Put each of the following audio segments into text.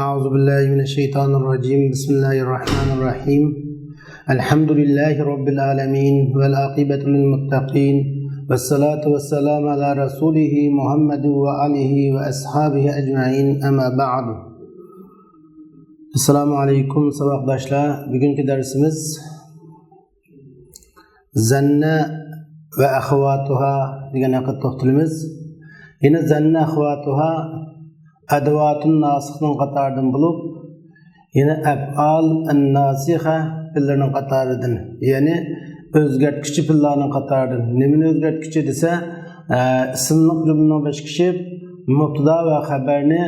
أعوذ بالله من الشيطان الرجيم بسم الله الرحمن الرحيم الحمد لله رب العالمين والعاقبة للمتقين والصلاة والسلام على رسوله محمد وآله وأصحابه أجمعين أما بعد السلام عليكم sabahdaşlar. Bugünkü dersimiz zanna ve ahvatuha degan haqida to'xtalamiz. Yine zanna ahvatuha advatun nasixning qatoridan bo'lib, yana af'al an-nasixa fillarning qatoridan, ya'ni o'zgartkichi fillarning qatoridan. Nimani o'zgartkichi desa, ismliq jumlaning bashkishi mubtada va xabarni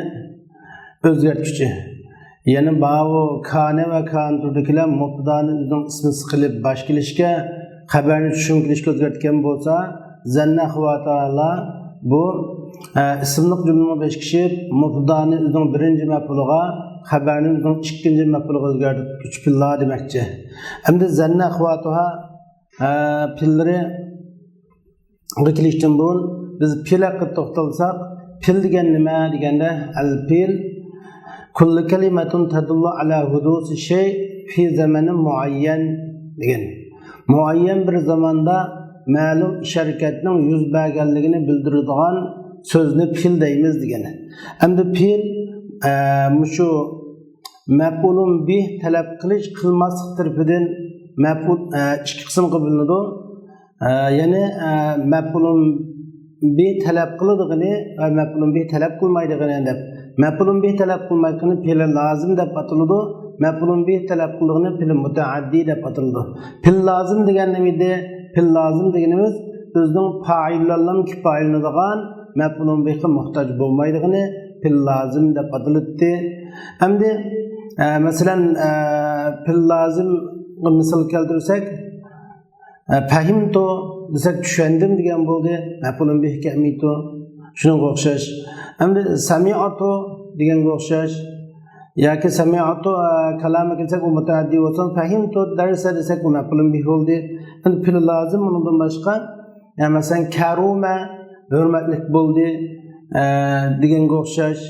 o'zgartkichi. Yani bu kane ve kan turdakilar mubtadani o'zining ismisi qilib bosh kelishga, xabarni tushuntirishga o'zgartgan bo'lsa, zanna ahvatuha bu ismliq jumlaning bashkishi mubtadani o'zining birinchi maf'uliga, xabarni o'zining ikkinchi maf'uliga o'zgartuvchi fillar demakchi. Endi zanna ahvatuha fillari kelishdan burun biz fil haqida to'xtalsak, fil degan nima deganda al-fil kullu kalimatun tadullu ala hudusi shay fi zamanin muayyan degan. Muayyan bir zamanda ma'lum harekatning yuz berganligini bildiradigan so'zni fil deymiz degani. Endi fil mushu maf'ulun bih talab qilish qilmaslik tarafidan maf'ul ikki qismga bo'linadi. Ya'ni maf'ulun bih talab qiladiganini va maf'ulun bih talab qilmaydiganini deb. Maf'ulun bih talab qilmaydigani fe'l lozim deb ataladi. Maf'ulun bih talab qildigani fe'l mutaaddi deb ataladi. Fe'l lozim degan nima edi? Fe'l lozim deganimiz o'zining fa'illardan kifoyalanadigan maf'ulun bihga muhtoj bo'lmaydigani fe'l lozim deb ataladi. Endi masalan fe'l lozim misol keltirsak, fahimtu desak tushundim degan bo'ldi. Maf'ulun bihga amitu shunga o'xshash. Endi sami'atu deganga o'xshash yoki sami'atu kalomga kelsak u mutaaddi bo'lsa, fahimtu darsa desak u maf'ulun bih bo'ldi. Endi fe'l lozim bundan boshqa masalan karuma hurmatlik bo'ldi deganga o'xshash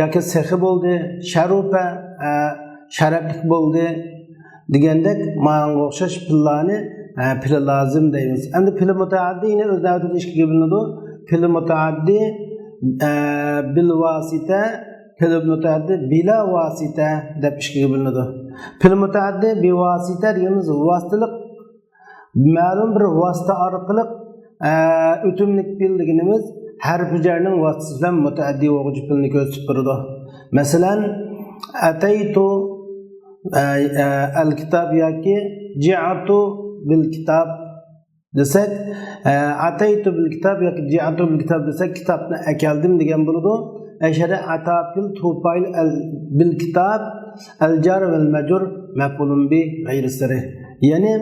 yoki sahi bo'ldi, sharufa sharaflik bo'ldi degandek ma'noga o'xshash fe'llarni fe'l lozim deymiz. Endi fe'l mutaaddi yine o'z navbatida ikkiga bo'linadi. Fe'l mutaaddi bil vasita, fe'l mutaaddi bila vasita deb ikkiga bo'linadi. Fe'l mutaaddi bi vasita deganimiz vasitalik ma'lum bir vasita orqali o'timlik fe'l deganimiz harfi jarning vasitasi bilan mutaaddi o'g'uchi fe'lni ko'rsatib turadi. Masalan, ataytu al-kitab yoki ji'atu bil kitab desak, ataytu bil kitab yoki ji'atu bil kitab desak, kitobni akeldim degan bo'ladi. Ashara atafil tufail bil kitab al jar val majrur maf'ulun bi g'ayri sarih. Ya'ni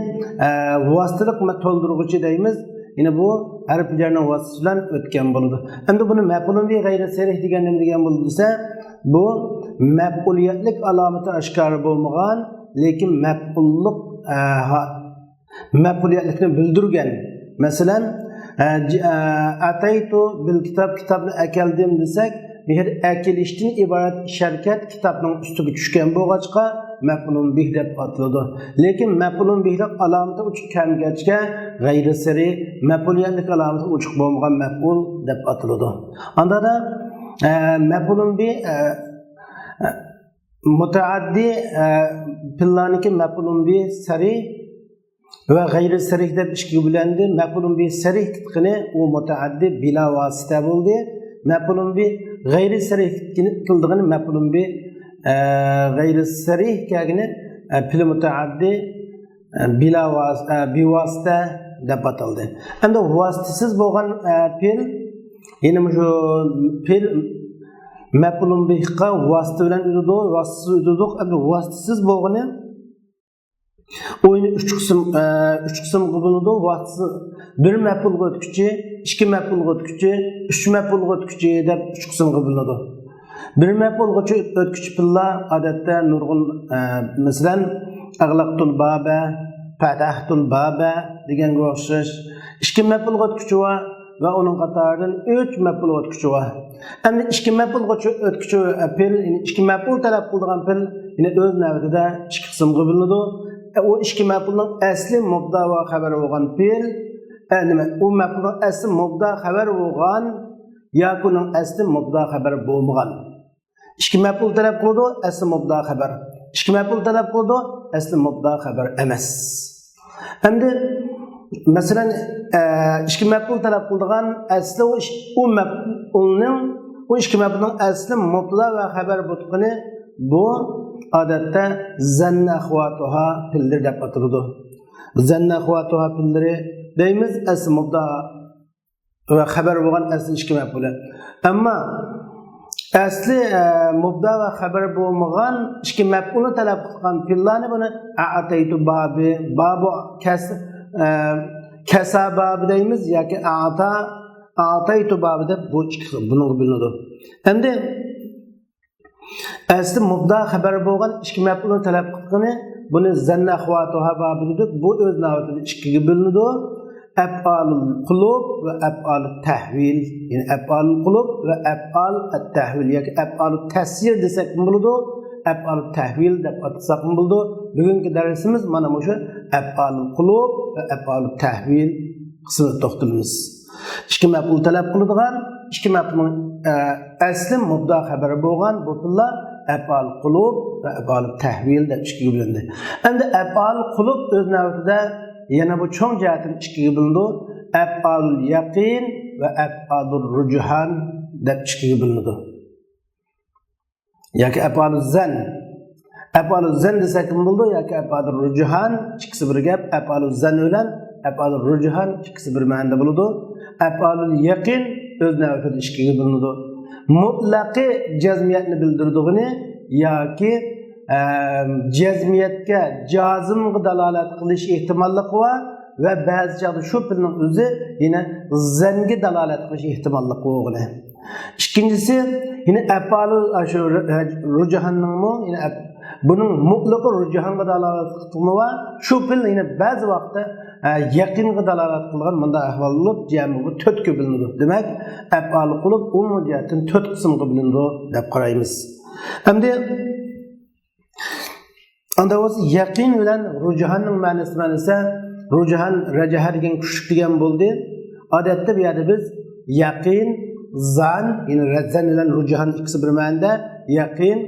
vasitalik to'ldiruvchi deymiz. Yine bu harf jarning vasitasi bilan o'tgan bo'ladi. Endi buni maf'ulun bi g'ayri sarih degan nima degan bo'lsa, bu maf'uliyatlik alomati oshkor bo'lmagan, lekin maf'uliyatlikni bildirgan. Masalan, ataytu bil kitab, kitobni akeldim desak, bu yer akelishdan iborat sharkat kitobning ustiga tushgan bo'lg'achqa maf'ulun bih deb ataladi. Lekin maf'ulun bihlik alomati uchiq kamgachga g'ayri sari, maf'uliyatlik alomati uchiq bo'lmagan maf'ul deb ataladi. Unda da maf'ulun bih mutaaddi fillarniki maf'ulun bih sari ve gayri sarih deb ikkiga bo'linadi. Maf'ulun bih sarih qilgani u mutaaddi bila vasita bo'ldi. Maf'ulun bih gayri sarih qildigani maf'ulun bih gayri sarih kelgani fe'l mutaaddi bila vasita bi vasita deb ataldi. Endi vasitasiz bo'lgan fe'l, ya'ni shu fe'l maf'ulun bihga vasita bilan o'tadi, vasitasiz o'tadi. Endi vasitasiz bo'lgani oyunu üç kısım bulundu. Vasıtası bir mef'ul o'tküchi, ikki mef'ul o'tküchi, üç mef'ul o'tküchi deb üç kısım bulundu. Bir mef'ul o'tküchi fillar odatda nurg'un masalan aghlaqtul baba, fatahtul baba deganga o'xshash. Ikki mef'ul o'tküchi va ve onun qatarından 3 maf'ul o'tküçü var. Endi 2 maf'ul o'tküçü pil, 2 maf'ul talab qiladigan pil yine öz navbatida 2 qismga bo'linadi. O 2 maf'ulning asli mubda va xabar bo'lgan pil, nima? U maf'ulning asli mubda xabar bo'lgan yoki uning asli mubda xabar bo'lmagan. 2 maf'ul talab qiladi, asli mubda xabar. 2 maf'ul talab qiladi, asli mubda xabar emas. Endi masalan 2 maf'ul talab qiladigan asli o maf'ulning o 2 maf'ulning asli mubda va xabar bo'lgani bu odatda zanna axvatuha pillar deb ataladi. Zanna axvatuha pillari deymiz, asli mubda va xabar bo'lgan asli 2 maf'ul. Ammo asli mubda va xabar bo'lmagan 2 maf'ulni talab qilgan pillarni buni a'taytu babi, babu kasa babi deymiz yoki a'taytu babi deb bu ikki buni bilinadi. Endi asli mubda xabar bo'lgan 2 maf'ulni talab qilgani buni zanna axvatuha babi dedik. Bu o'z navbatida ikkiga bo'linadi. Af'alul qulub ve af'alut tahvil. Yani af'alul qulub ve af'alut tahvil yoki af'alut tasir desek mi bo'ladi? Af'alut tahvil deb atsak mı bo'ladi? Bugungi darsimiz mana shu af'alul qulub ve af'alut tahvil qismida to'xtalamiz. 2 maf'ul talab qiladigan, 2 maf'ulning asli mubda xabari bo'lgan bu pullar af'al qulub ve af'alut tahvil deb ikkiga bo'lindi. Endi af'al qulub o'z navbatida yana bu çoğun cihetin ikkiga bo'lindi. Af'alul yaqin ve af'alur rujhan deb ikkiga bo'lindi. Yoki af'aluz zan. Af'aluz zan desak ham bo'ldi yoki af'alur rujhan ikkisi bir gap. Af'aluz zan bilan af'alur rujhan ikkisi bir ma'noda bo'ladi. Af'alul yaqin o'z navbatida ikkiga bo'lindi. Mutlaqi jazmiyatni bildirdigini yoki cezmiyetke, cazımga dalalet kılış ihtimallık var ve bazı çağda şu pilinin özü yine zengi dalalet kılış ihtimallık var. İkincisi yine epalı rucahanın mı yine bunun mutlaka rucahan'a dalalet kılma var. Şu pil yine bazı vakti yakınga dalalet kılgan bunda ahvallık cemiği tötkü bilinir. Demek epalı kılıp o mücahitin tött kısımı bilinir dep qaraymiz. Hem de anda o'zi yaqin bilan rujahanning ma'nosi esa rujahan rajaha degan kuchlik degan bo'ldi. Odatda bu yerda biz yaqin, zan, ya'ni zan bilan rujahan ikkisi bir ma'noda, yaqin,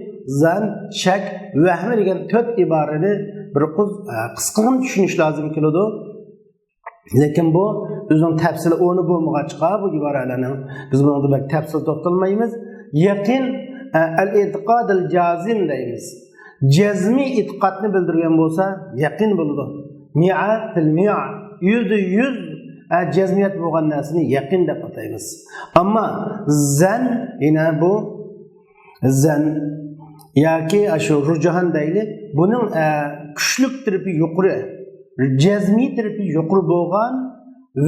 zan, shak, vahm degan 4 iborani bir qisqagina tushunish lozim keladi. Lekin bu o'zining tafsili o'rni bo'lmag'achqa bu iboralarning biz bunga bak tafsil to'xtalmaymiz. Yaqin al-i'tiqad al-jazim deymiz. Cezmi itiqadni bildirgan bo'lsa yaqin bo'ladi. Mi'a fil mi'a %100 cezmiyat bo'lgan narsani yaqin deb ataymiz. Ammo zan yine bu zan yoki shu rujahan deyli buning kuchlik tarafi yuqori, cezmi tarafi yuqori bo'lgan,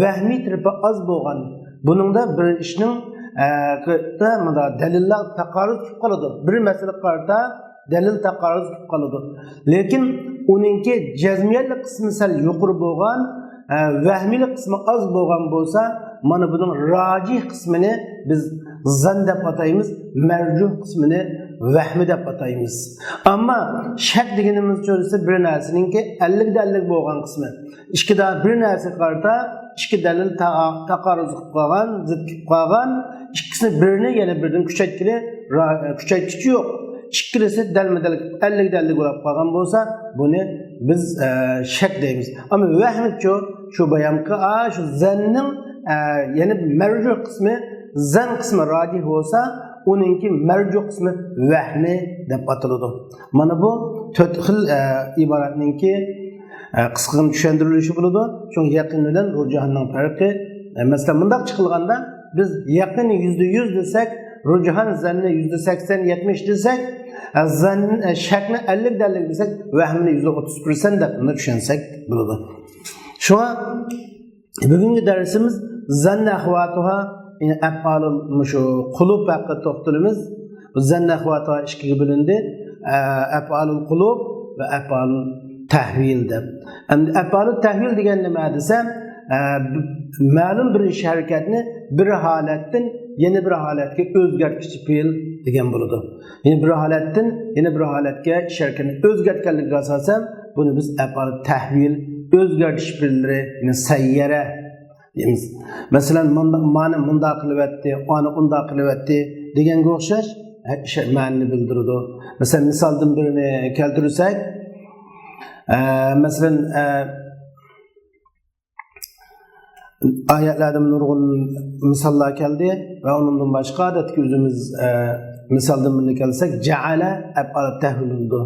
vahmi tarafi oz bo'lgan. Buningda bir ishning dalillar taqarruz qilib qoladi. Bir masala qarta dalil taqarruz qilib qoladi. Lekin uningki jazmiyatli qismi sal yuqori bo'lgan, vahmili qismi oz bo'lgan bo'lsa, mana buning rojih qismini biz zan deb ataymiz, marjuh qismini vahmi deb ataymiz. Ammo shak deganimiz esa bir narsaninki 50 bo'lgan qismi. Ikkida bir narsa qarta, ikki dalil taqarruz qilib qolgan, zid qilib qolgan, ikkisini birini yana birdan kuchaytirishi yo'q. İkilisi delmedel 50 bo'lib qolgan bo'lsa, buni biz shak deymiz. Ammo vahmi şu bayanki şu zanning yani marjuh qismi, zan qismi rojih bo'lsa, uninki marjuh qismi vahmi deb ataladi. Mana bu 4 xil iboratninki qisqaga tushuntirilishi bo'ladi. Chunki yaqin bilan rujahanning farqi, masalan bundaq chiqilganda biz yaqin %100 desak, rujahan zanni %80-70 desek, zan shakni 50 desek, vahmini %30% deb buni tushunsak bo'ladi. Shuna bugungi darsimiz zanna ahvatuha, ya'ni af'alul mushu qulub haqida to'xtalamiz. Zanna ahvatuha ikkiga bo'lindi. Af'alul qulub va af'alul tahvil deb. Endi af'alul tahvil degan nima desam, ma'lum bir ish harakatni bir holatdan yana bir holatga o'zgartirish fe'l degan bo'ladi. Ya'ni bir holatdan yana bir holatga ish harakatni o'zgartganligiga asosan buni biz af'ol tahvil o'zgartish fe'llari, ya'ni sayyara deymiz. Masalan, ma'ni bunda qilyapti, oni unda qilyapti deganga o'xshash ma'noni bildiradi. Masalan, misoldan birini keltirsak, masalan, ayetlerden nurgun misallar geldi ve onundan başka adetki özümüz misaldan birini kelsek ceale ef'al tehvil oldu.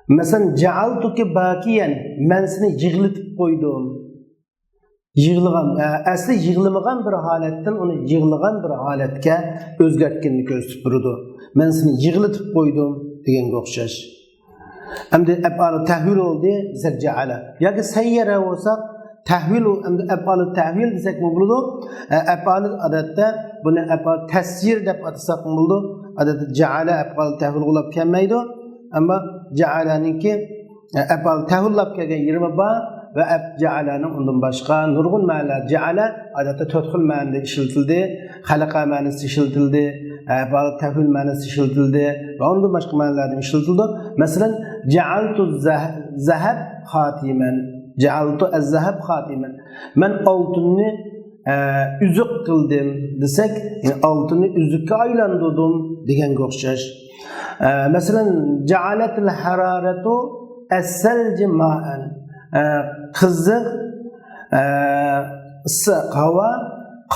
Mesela cealtuki bakiyen men seni yığılıtıp koydum. Yığılgan, asli yığılmagan bir haletten onu yığılgan bir haletke özgertkenlik gösterip durdu. Men seni yığılıtıp koydum diyen okşaş. Hem de ef'al tehvil oldu mesela ceale. Ya ki seyyere olsak tahvil af'al tahvil desek mi bo'ladi? Af'al odatda buni af'al tasir deb atasak mi bo'ladi? Odatda ja'ala af'al tahvil bo'lib kelmaydi. Ammo ja'alaninki af'al tahvillab kelgan 20 bor va ja'alaning undan boshqa nurg'un ma'nolar. Ja'ala odatda 4 xil ma'noda ishlatildi. Xalaqa ma'nosi ishlatildi, af'al tahvil ma'nosi ishlatildi va undan boshqa ma'nolarda ishlatildi. Masalan, ja'altu zahab khatiman Cealtu ez-zahab khatimen. Men altını üzük kıldım desek, yani altını üzükke aylandırdım degen okşaş. Mesela cealetil hararetu es-selci ma'en. Kızık ıssık hava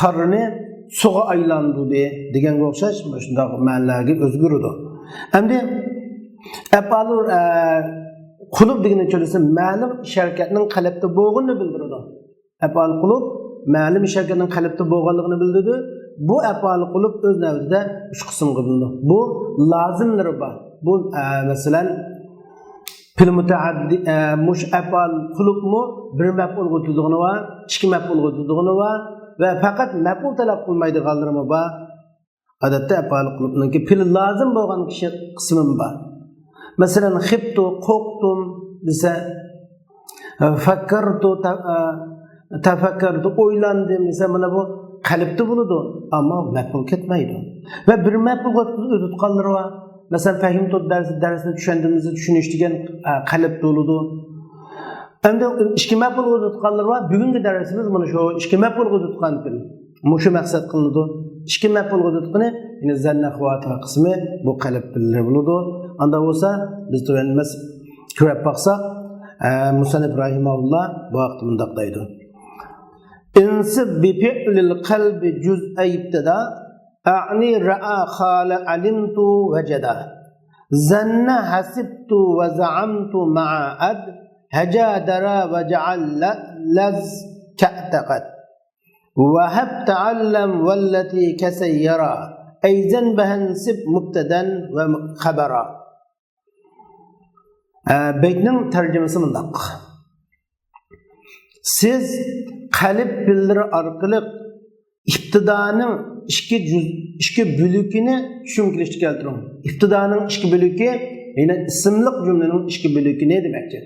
qarını suğa aylandırdı degen okşaş. Şunda ma'nolarga özgürüdü. Endi epalur Kulub degeni söylese ma'lum şirkatning qalbda bo'lganini bildiradi. Af'al qulub ma'lum şirkatning qalbda bo'lganligini bildirdi. Bu af'al qulub o'z navbatida 3 qismga bo'linadi. Bu lozimlari bor. Bu masalan fil mutaaddi mush af'al qulubmu bir maf'ul o'tadigan va ikki maf'ul o'tadigan va faqat maf'ul talab qilmaydiganlari bor. Odatda af'al qulubningki fil lozim bo'lgan qismi bor. Mesela khibtu, qo'rqdim desa, fakkartu, tafakkartu, o'ylandim desa, mana bu qalbda bo'ladi, ammo maf'ul ketmaydi. Va bir maf'ul o'tib var. Mesela fahimtu darsni tushundimizni tushunish degan qalbda bo'ladi. Endi ikki maf'ul o'tib var. Bugungi darsimiz mana shu ikki maf'ul o'tibgan fil. Mushu maqsad qilinadi. Ikki maf'ul o'tibqini, ya'ni zanna xavotira qismi bu qalb fillar bo'ladi. Anda olsa biz törenimiz körep baksak Musannif rahimahullah bu vaqt mundaq deydi. İnsib bi fi'lil qalbi juz'a ibtida a'ni ra'a khala alimtu wajada zanna hasibtu wa za'amtu ma'a ad hajadara wa ja'al laz ka'taqad wa hab ta'allam wallati kasayyara ayzan bahansib mubtadan wa khabara. Beytning tarjimasi mundaq. Siz qalb filleri orqali ibtidoning ikki bo'lakini tushuntirishga keltiring. Ibtidoning ikki bo'lagi, ya'ni ismliq jumlaning ikki bo'lagi ne demakchi?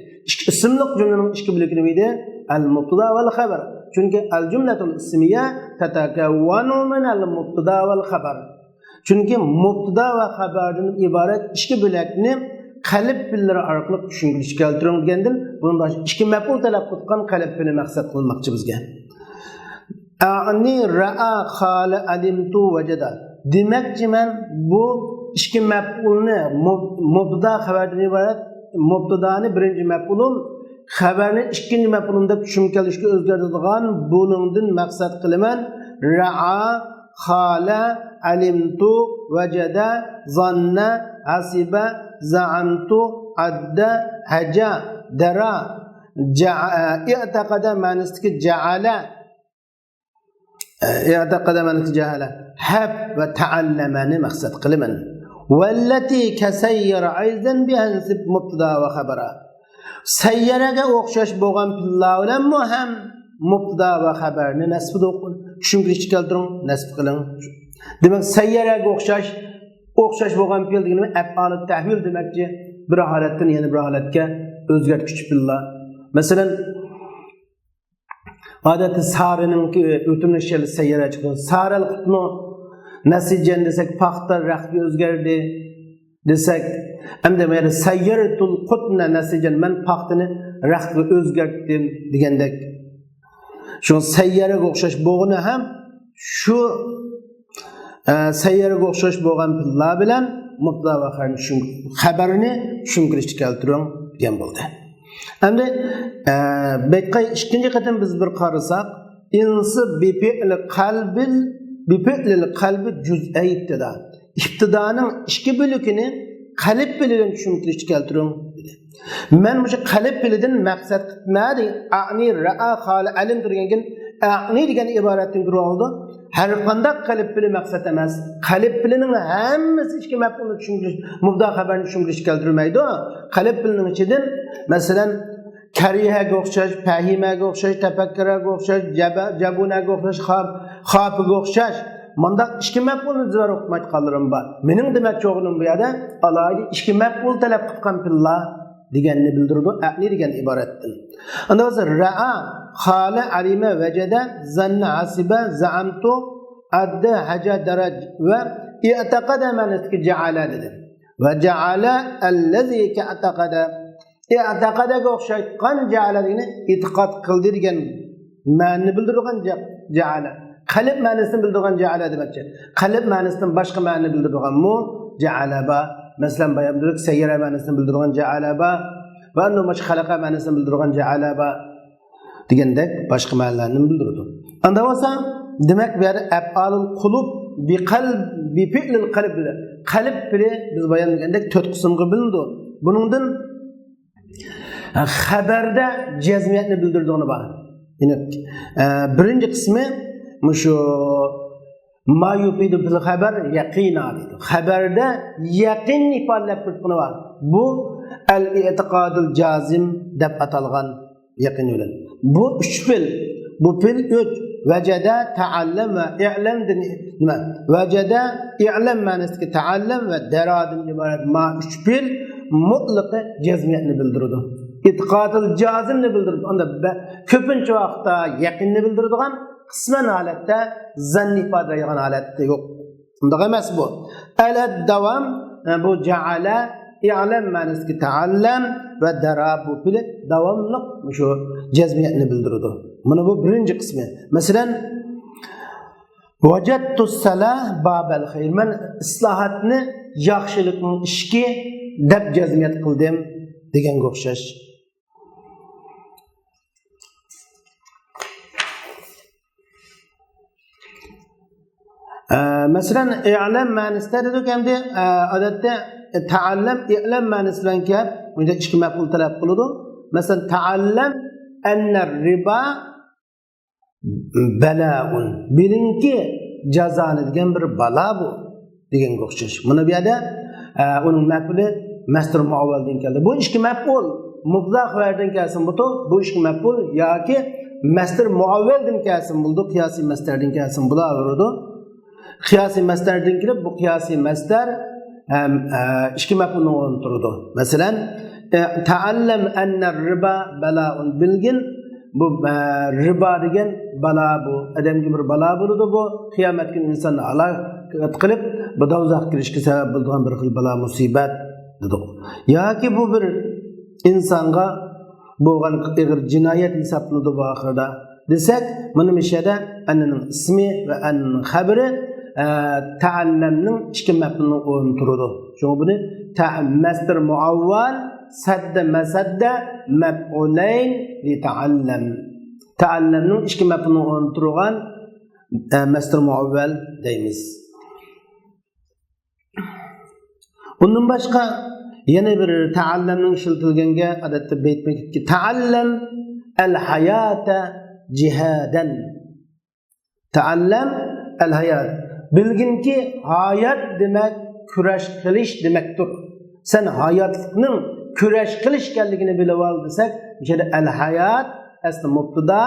Ismliq jumlaning ikki bo'lagi nima edi? Al-mubtada val xabar. Chunki al-jumlatul ismiyya tatakawwanu min al-mubtada val xabar. Chunki mubtada va xabardan iborat ikki bo'lakni qalb filleri orqali tushuntirishga keltiring degandan bundan ikki maf'ul talab qilgan qalb fili maqsad qilmoqchi bizga. A'ni ra'a khala alimtu wajada. Demakchi men bu ikki maf'ulni mubtada xabardan iborat mubtadani birinchi maf'ulum xabarni ikkinchi maf'ulum deb tushuntirishga o'zgartiradigan buningdan maqsad qilaman ra'a khala alimtu wajada zanna hasiba za'amtu adda haja dara i'taqada ma'nosida ja'ala i'taqada ma'nosida ja'ala hab va ta'allamani maqsad qilaman wallati kasayyara aydan bihansib mubtada va xabara sayyaraga o'xshash bo'lgan fillar bilan ham mubtada va xabarni nasbida tushuntirishga keltiring nasb qiling. Demak sayyaraga o'xshash bo'lgan fe'l degani af'al tahvil demakchi, bir holatdan yana bir holatga o'zgartirish fillar. Masalan Adeti sarınınki ötünüşeli seyyara çıkıyor. Sarılıkını nasijen desek paxta raqbi özgerdi desek hem de mere seyyaratul qutna nasijen men paxtını raqbi özgertdim degendek. Şu seyyara o'xshash bo'g'ini ham şu seyyara o'xshash bo'lgan pilla bilan mubtada va xabarini tushuntirishga keltirib degan bo'ldi. Endi bekqay ikkinchi qatam biz bir qarasak insi bifi'lil qalbi juz'ay ibtida. İbtidanın ikki bölükini qalb bilan tushuntirishga keltirib dedi. Men bu qalb bilan maqsad qilmadi. A'ni ra'a qala alim turgankin a'ni degan iboratdan turib oldi. Har qanday qalb bilan maqsad emas. Qalb bilanning hammasi ikki maf'ulni tushuntirish, mubtada xabarni tushuntirish keltirmaydi. Qalb bilanning ichidan masalan karihaga o'xshash, fahimaga o'xshash, tafakkuraga o'xshash, jabunaga o'xshash, xofiga o'xshash manda ikki maf'ulni zor o'qitmoq qoldirim bor. Mening demoqchi o'g'lim bu yerda alohida ikki maf'ul talab qilgan pilla deganni bildirdi. A'ni degan iboratdan. Unda o'zi ra'a, xala, alima, vajada, zanna, hasiba, za'amtu, adda, haja, daraj va i'taqada manatki ja'ala dedi. Va ja'ala allazi ka'taqada. I'taqadaga o'xshayotgan ja'ala degani e'tiqod qildi degan ma'noni bildirgan ja'ala. Qalb ma'nosini bildirgan ja'ala demakchi. Qalb ma'nosidan boshqa ma'noni bildirgan mu ja'ala ba. Masalan bayamdilik sayyara ma'nosini bildirgan ja'ala ba va unda boshqa xalaqa ma'nosini bildirgan ja'ala ba degandek boshqa ma'nolarni bildirdi. Unda bo'lsa demak bu yerda af'alul qulub bi fi'lil qalb bilan qalb bilan biz bayonlagandek 4 qismga bo'lindi. Buningdan xabarda jazmiyatni bildirdigini bor. Birinchi qismi mushu ma yufidu bil xabar yaqina deydi. Xabarda yaqin ifodalab turgani bor. Bu al-i'tiqadul jazim deb atalgan yaqin bilan. Bu 3 fil. Bu fil 3 vajada, ta'allam va i'lam nima? Vajada, i'lam ma'nosida ta'allam va daradin iborat ma 3 fil mutlaq jazmiyatni bildiradi. İtiqadul jazimni bildiradi. Onda ko'pincha vaqtda yaqinni bildiradigan qisman holatda zanni ifodalaydigan holatda yo'q. Unday emas bu. Alad davam bu ja'ala i'lam ma'nosida ta'allam va darab bu fil davomliq shu jazmiyatni bildiradi. Mana bu birinchi qismi. Masalan vajadtu salah babal xayr. Men islohotni yaxshilikning ishki deb jazmiyat qildim deganga o'xshash. Masalan i'lam ma'nosida dedik endi odatda ta'allam i'lam ma'nosi bilan kelib bunda ikki maf'ul talab qiladi. Masalan ta'allam anna riba bala'un. Bilinki jazoni degan bir balo bu deganga o'xshash. Buni bu yerda uning maf'uli masdar muavvaldan keldi. Bu ikki maf'ul mubtada xabardan kelsin bu ikki maf'ul yoki masdar muavvaldan kelsin bo'ldi, qiyosiy masdardan kelsin bo'laveradi. Qiyosiy masdardan kelib bu qiyosiy masdar ikki maf'ulni o'rnatirdi. Masalan ta'allam anna riba bala'un bilgin bu riba degan balo bu odamga bir balo bo'ladi bu qiyomat kuni insonni halok qilib bu do'zaxga kirishga sabab bo'ladigan bir xil balo musibat dedik. Yoki bu bir insonga bo'lgan ig'ir jinoyat hisoblanadi bu oxirida desak, mana bu yerda anning ismi va anning xabari ta'allamning ikki maf'ulni o'rnatiradi. Chunki buni masdar muavval sadda masadda maf'ulayn li ta'allam. Ta'allamning ikki maf'ulni o'rnatirgan masdar muavval deymiz. Bundan boshqa yana bir ta'allamning ishlatilganga odatda aytmakki ta'allam al-hayata jihadan. Ta'allam al-hayat. Bilginki hayat demak kurash qilish demakdir. Sen hayotlikning kurash qilish ekanligini bilib ol desak, o'shada al-hayat asli mubtada,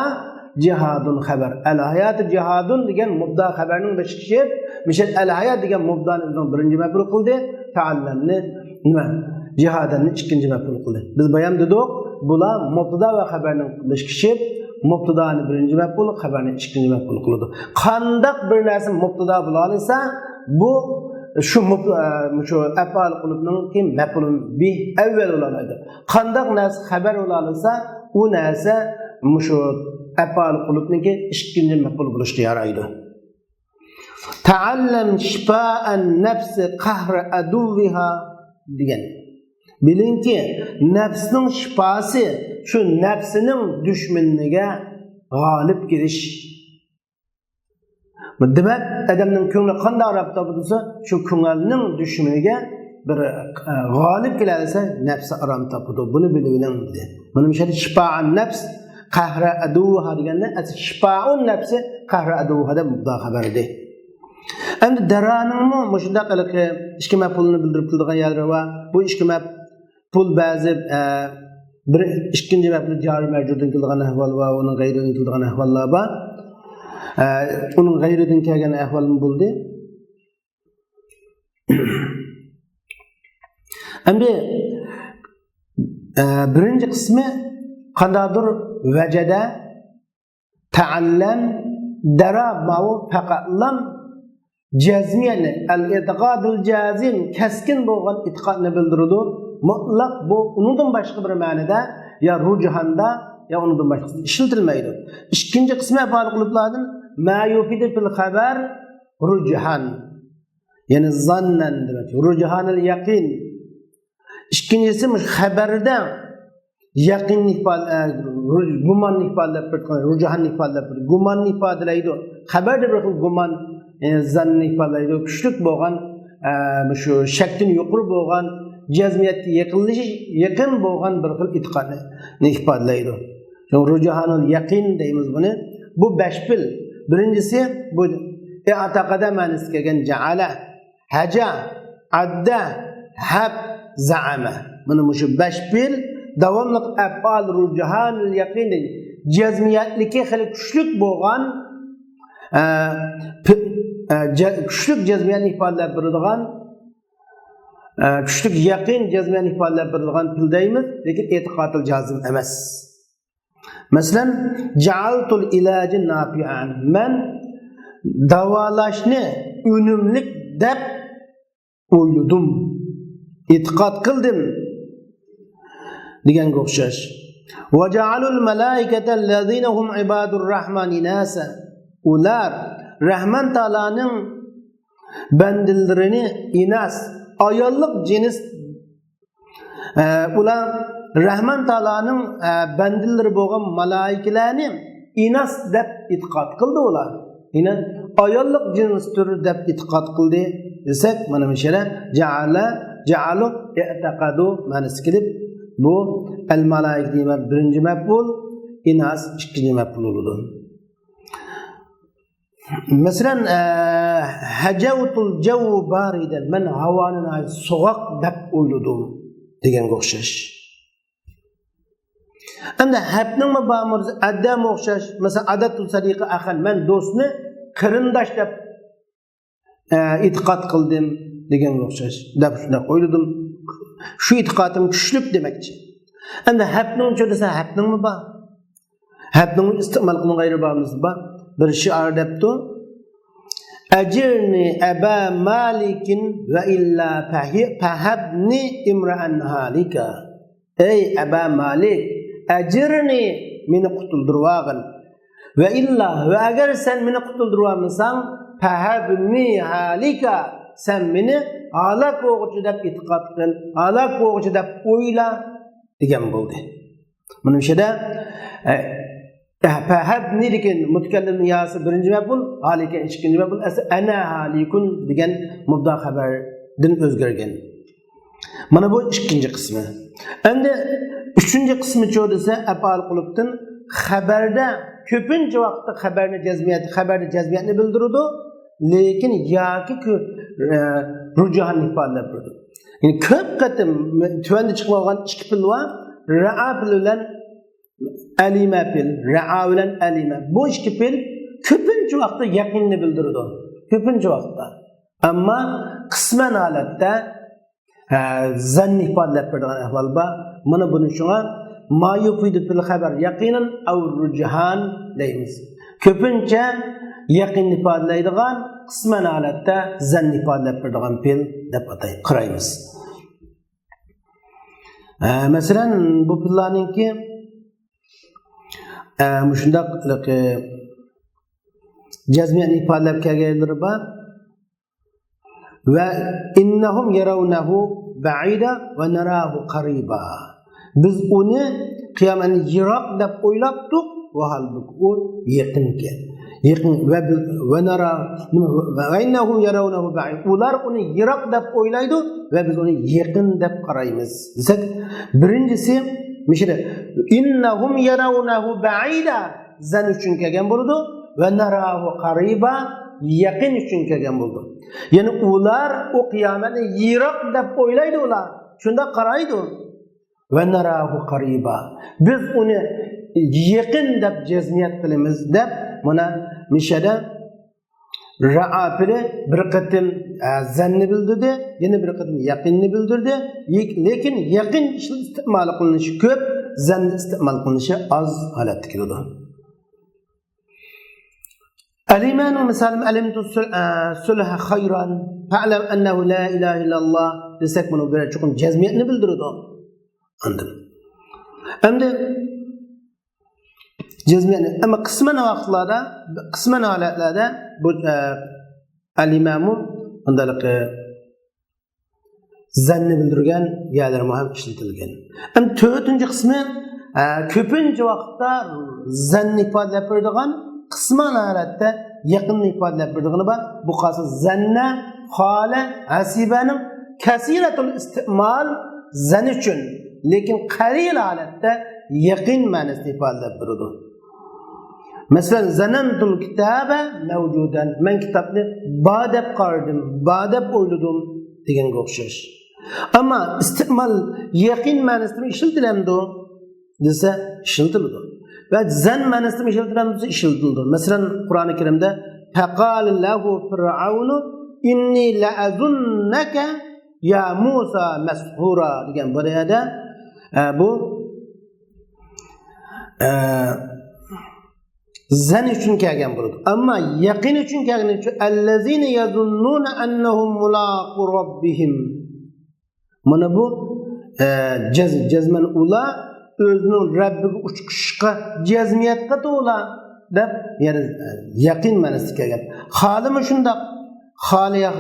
jihadun xabar. Al-hayat jihadun degan mubtada xabarning bosh kishib, o'sha al-hayat degan mubdani birinchi maf'ul qildi, ta'allamni nima? Jihadanni ikkinchi maf'ul qildi. Biz bayon dedik, bular mubtada va xabarning bosh kishib, mubtadani birinci mef'ul, haberni ikinci mef'ul kılıdı. Kandak bir narsa mubtada bulalıysa bu şu afal qulubning ki mef'ulun bi evvel olanaydı. Kandak narsa haber olalıysa o narsa şu afal qulubning ki ikinci mef'ul buluştu yaraydı. Ta'allam şifa'an nefsi kahre aduviha degan. Bilinki nefsning şifası şu nefsinin düşmanliğe galip geliş. Demek adamın ko'ngli qanday rabta bo'lsa, şu ko'nglining düşmanliğe bir galip gelirse nefsi aram tapıdı. Bunu bilelim dedi. Bunun için şifa'an nefs kahre aduha deganda şifa'un nefsi kahre aduha da mubda xabardi. Endi daraningmi mushunda qilib ikki maf'ulni bildirib turadigan yerlari va bu ikki maf'ul ba'zi bir ikinci maf'ul jari mavjudun qilgan ahvol va uning g'ayridan qilgan ahvollar bor. Uning g'ayridan kelgan ahvolim bo'ldi. Endi birinchi qismi qandaydir vajada ta'allam darab ma'u faqatlam cezmiyeli el-itiqadul cazim keskin bo'lgan itiqadni bildiradi. Mutlaq bu undan başqa bir ma'noda ya rujhanda ya undan başqasi ishlatilmaydi. İkinci qismi afal qulublardan ma yufidu fil xabar rujhan. Yani zannan demek. Rujhanul yaqin. İkincisi xabarda yaqin ifade, guman ifadalab turgan, rujhan ifadalab turgan, guman ifadelaydi. Xabarda bir guman zanni ifadelaydi. Kuchlik bo'lgan shu shakdan yuqori bo'lgan cezmiyatga yaqin bo'lgan bir xil itiqodni ifodalaydi. Rujhanul yaqin deymiz buni. Bu 5 fil. Birincisi bu i'taqada ma'nosi kelgan ja'ala, haja, adda, hab, za'ama. Buni shu 5 fil davomli af'al rujhanul yaqin deydi. Cezmiyatligi xili kuchlik bo'lgan kuchlik cezmiyatni ifodalab beradigan kuchlik yaqin cezmiyatni ifodalab beradigan til deymiz, lekin e'tiqodul jazim emas. Masalan, ja'altul ilaji nafi'an. Men davolashni unumlik deb o'yladim, e'tiqod qildim deganga o'xshash. Va ja'alul malaikata allazina hum ibadur rahmani nasa. Ular Rahman Taalaning bandilarini inas, ayollik cins ular Rahman Taalaning bandilari bo'lgan malaikalarni inas deb e'tiqod qildi ular. Yine ayollik jinsdir deb e'tiqod qildi desak, mana bu yerda ja'alu i'taqadu ma'nosi kelib, bu al malaik deyman birinchi maf'ul, inas ikkinchi maf'ul bo'ladi. Mesela hacavtul javu baridan, men havanın soğuk deb o'yladim deganga o'xshash. Endi habning ma'murisi adam o'xshash. Mesela adatul sadiqi axan, men do'stni qarindosh deb e'tiqod qildim deganga o'xshash. Deb shunday o'yladim. Shu e'tiqodim kuchlik demakchi. Endi habning desa habningmi bor? Habning iste'mol qilgan g'ayri bormiz bor. Bir şiar debdi. Ecirni eba malikin ve illa fahabni imra'an halika. Ey eba malik, ecirni meni qutuldurvag'in. Ve illa ve agar sen meni qutuldurvamsan, fahabni halika, sen meni halak o'g'uchi deb e'tiqod qil, halak o'g'uchi deb o'yla degan bo'ldi. Mana shu yerda fahabni degan mutakallim yasi birinchi maf'ul, halika ikkinchi maf'ul, ana halikun degan mubda xabardan o'zgargan. Mana bu ikkinchi qismi. Endi uchinchi qismi desa afal qulubdan xabarda ko'pincha vaqtda xabarni jazmiyatni bildiradi, lekin yoki rujhanni ifodalab turadi. Yani ko'p qatim tuvanda chiqib olgan ikki fil va ra'a bilan alima fil, ra'a bilan alima. Bu ikki fil ko'pincha vaqtda yaqinni bildiradi. Ko'pincha vaqtda. Ammo qisman holatda zanni ifodalab turadigan ahvol bor. Mana buni shunga ma yufidu fil haber yaqinan aw rujhan deymiz. Köpünçe yaqin ifodalaydigan qisman holatda zann ifodalab turadigan fe'l deb qaraymiz. Masalan bu fe'llarningki shundaq jazmiyatni ifodalab kelganlari bor. Ve innahum yarawnahu ba'ida ve narahu qariba. Biz onu kıyametin yirak deb o'ylabdik ve halbuki o yaqinken. Yaqin ve nara ve innahum yarawnahu ba'ida. Ular onu yirak deb o'ylaydi ve biz onu yaqin deb qaraymiz. Desek birincisi mishre innahum yarawnahu ba'ida zan uchun kelgan bo'ladi ve narahu qariba yaqin uchun kelgan bo'ldi. Yani ular o kıyametni yirak deb o'ylaydi ular. Shunda qaraydi. Ve narahu qariba. Biz onu yaqin deb jazmiyat qilamiz deb mana mishada Ra'afili bir qatim zanni bildirdi, yana bir qatim yaqinni bildirdi. Lekin yaqin iste'mol qilinishi ko'p, zanni iste'mol qilinishi az holatda keladi. Al-imanu misalim alimtu sulha khayran fa'lam annahu la ilaha illallah desek bunu böyle çok cezmiyetini bildirdi. Anladım. Endi cezmiyetini ama kısmen vaqtlarda, kısmen halatlarda bu al-imamu andalik zanni bildirgan yerlerime ham ishlatilgan. Hem to'rtinchi qismi ko'pincha vaqtda zanni ifodalab turadigan qisman holatda yaqinni ifodalab turadigan bu qasi zanna hala hasibaning kasiratul istimal zan uchun lekin qalil holatda yaqin ma'nosida ifodalab turadi. Masalan zanantul kitaba mavjudan, men kitobni ba deb qaradim, ba deb o'yladim deganga o'xshash. Ammo istimal yaqin ma'nosida ishlatiladi desa ishlatiladi. Ve zan ma'nosida ishlatiladi desa ishlatiladi. Masalan Qur'oni Karimda faqala lahu fir'aunu inni la'azunnaka ya Musa mashhura degan bu yerda bu zan uchun kelgan bo'ladi. Ammo yaqin uchun kelgani uchun allazina yazunnuna annahum mulaqu robbihim. Mana bu jazman ular o'zining Rabbiga uchqishga jazmiyatga to'la deb yaqin ma'nosida kelgan. Xolimi shundaq, xoliya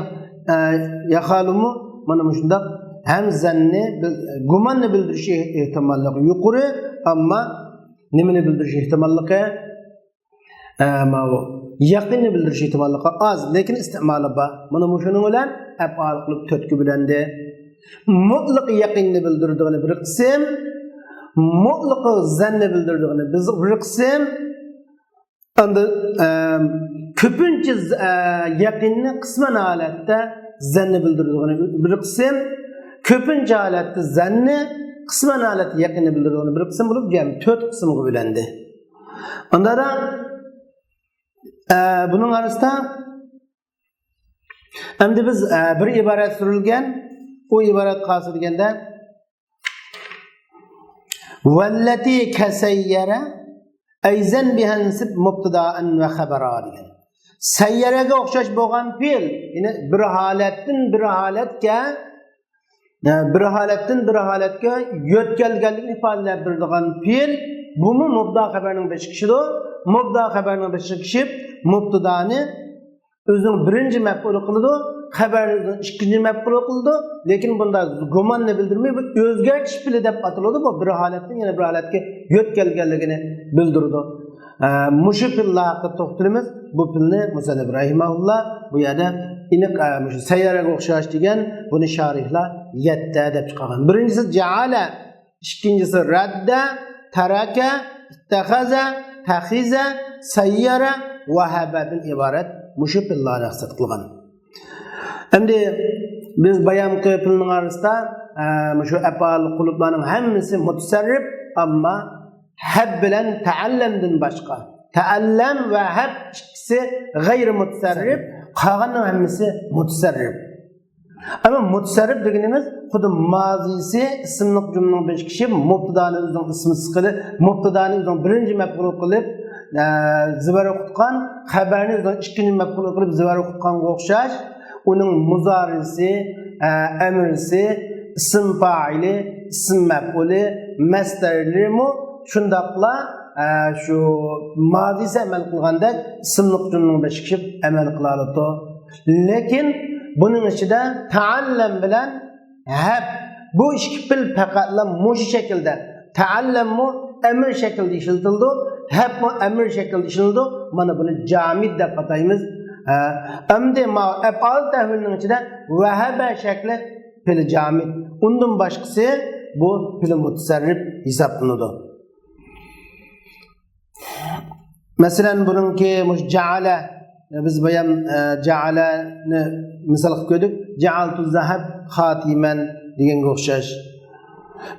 yaxalumu mana shundaq ham zanni gumonni bildirishi ehtimolligi yuqori, ammo nimani bildirishi ehtimolligi yaqinni bildirish ehtimolligi az, lekin iste'moli bor. Mana shuning bilan af'ol qilib to'tki bilandi. Mutlaq yaqinni bildiradigan bir qism, mutlaq zanni bildiradigan bir qism, endi ko'pincha yaqinni qisman holatda zanni bildiradigan bir qism, ko'pincha holatda zanni qisman holatda yaqinni bildiradigan bir qism bo'lib, jami 4 qismga bo'lindi. Ondara bunun arasında endi biz bir iborat surilgan, o iborat qasi deganda vallati kasayyara ayzan bihansib mubtada'an va khabara degan. Sayyaraga o'xshash bo'lgan fe'l, ya'ni bir holatdan bir holatga yo'tkalganlikni ifodalab beradigan fe'l, bu mubtada xabarning besh kishidir. Mubtada xabarning besh kishi mubtadani o'zining birinchi maf'ul qiladi, xabarni ikkinchi maf'ul qiladi, lekin bunda gumonni bildirmay o'zgartish fe'li deb ataladi. Bu bir holatdan yana bir holatga yo'tkalganligini bildiradi. Mushu fe'llarga to'xtalamiz. Bu fe'lni Musannif rahimahulloh bu yerda iniq sayyaraga o'xshash degan buni sharihlar 7 deb chiqargan. Birinchisi ja'ala, ikkinchisi radda, taraka, ittaxaza, taxiza, sayyara va habadan iborat mushu fe'llarni maqsad qilgan. Endi biz bayon qilgan arasida mushu af'al qulublarning hammasi mutasarrif, ammo hab bilan ta'allamdan boshqa. Ta'allam va hab ikkisi g'ayri mutasarrif, qolganning hammasi mutasarrif. Ama mutasarrif deganimiz xuddi mazisi ismliq jumlaning besh kishi mubtadoni o'zining ismi qilib, mubtadoni o'zining birinchi maf'ul qilib zibar o'qitgan, xabarni o'zining ikkinchi maf'ul qilib zibar o'qitganga o'xshash, uning muzorisi, amrisi, ism fa'ili, ism maf'uli, masdarlari shundaqla şu mazisi amal qilgandek ismliq jumlaning besh kishi amal qiladi. Lekin bunun içinde taallem bilen hep bu iki pil faqatla muş şekilde taallem mu emir şekilde işletildi, hep mu emir şekilde işletildi. Mana bunu camid deb ataymiz. Amde ma afal tahvilinin içinde vahaba şekli pil camid. Undan başkası bu pil mutasarrif hesaplanıdı. Mesela bununki muş caale biz bayan ja'alani misal qilib ko'rdik. Ja'altu zahab khatiman deganga o'xshash.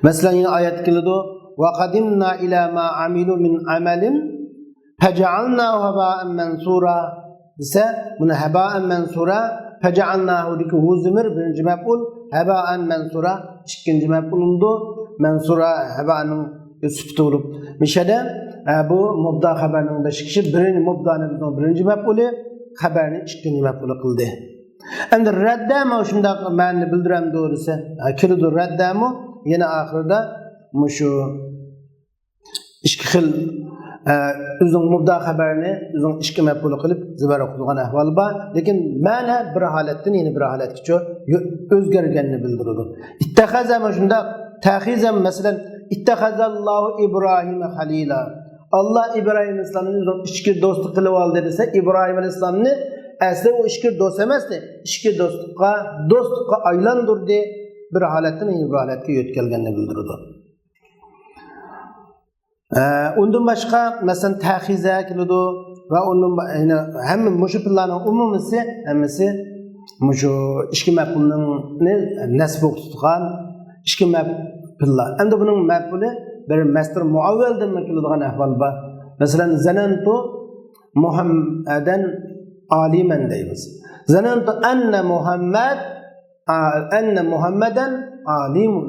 Masalan, yana oyat keladi: "Va qadimna ila ma amilu min amalin faj'alnahu haba'an mansura." Desa, buni haba'an mansura, faj'alnahu deki huzmir birinchi maf'ul, haba'an mansura ikkinchi maf'ulundu. Mansura haba'ning sifati bo'lib, mishada bu mubda xabarning besh kishi birinchi mubdaning birinchi maf'uli, xabarni ikkinchi maf'uli qildi. Endi raddami shundaq ma'noni bildiram doğrusu. Kirdi raddami yana oxirida shu ikki xil o'zining mubda xabarni o'zining ikki maf'uli qilib zibar o'qilgan ahvol bor, lekin ma'na bir holatdan yana bir holatga o'zgarganini bildiradi. Ittaxaza shundaq ta'xizam masalan ittaxazallohu İbrahim'e halila. Allah İbrahim Aleyhisselam'ın içki dostu kılıp aldı dese, İbrahim Aleyhisselam'ın aslında o içki dost emezdi. İçki dostlukka aylandırdı bir haletten bir haletke yötkelgenini bildirdi. Ondan başka mesela tahize kilidi ve ondan hem müşüpillerinin umumisi hemisi müşü içki mef'ulünün nesbi tutukan içki mef'ullar. Hem de bunun mef'ulü bir mastar muavvelden keladigan ahvol bor. Masalan, zanantu Muhammadan aliman deymiz. Zanantu anna Muhammadan alimun.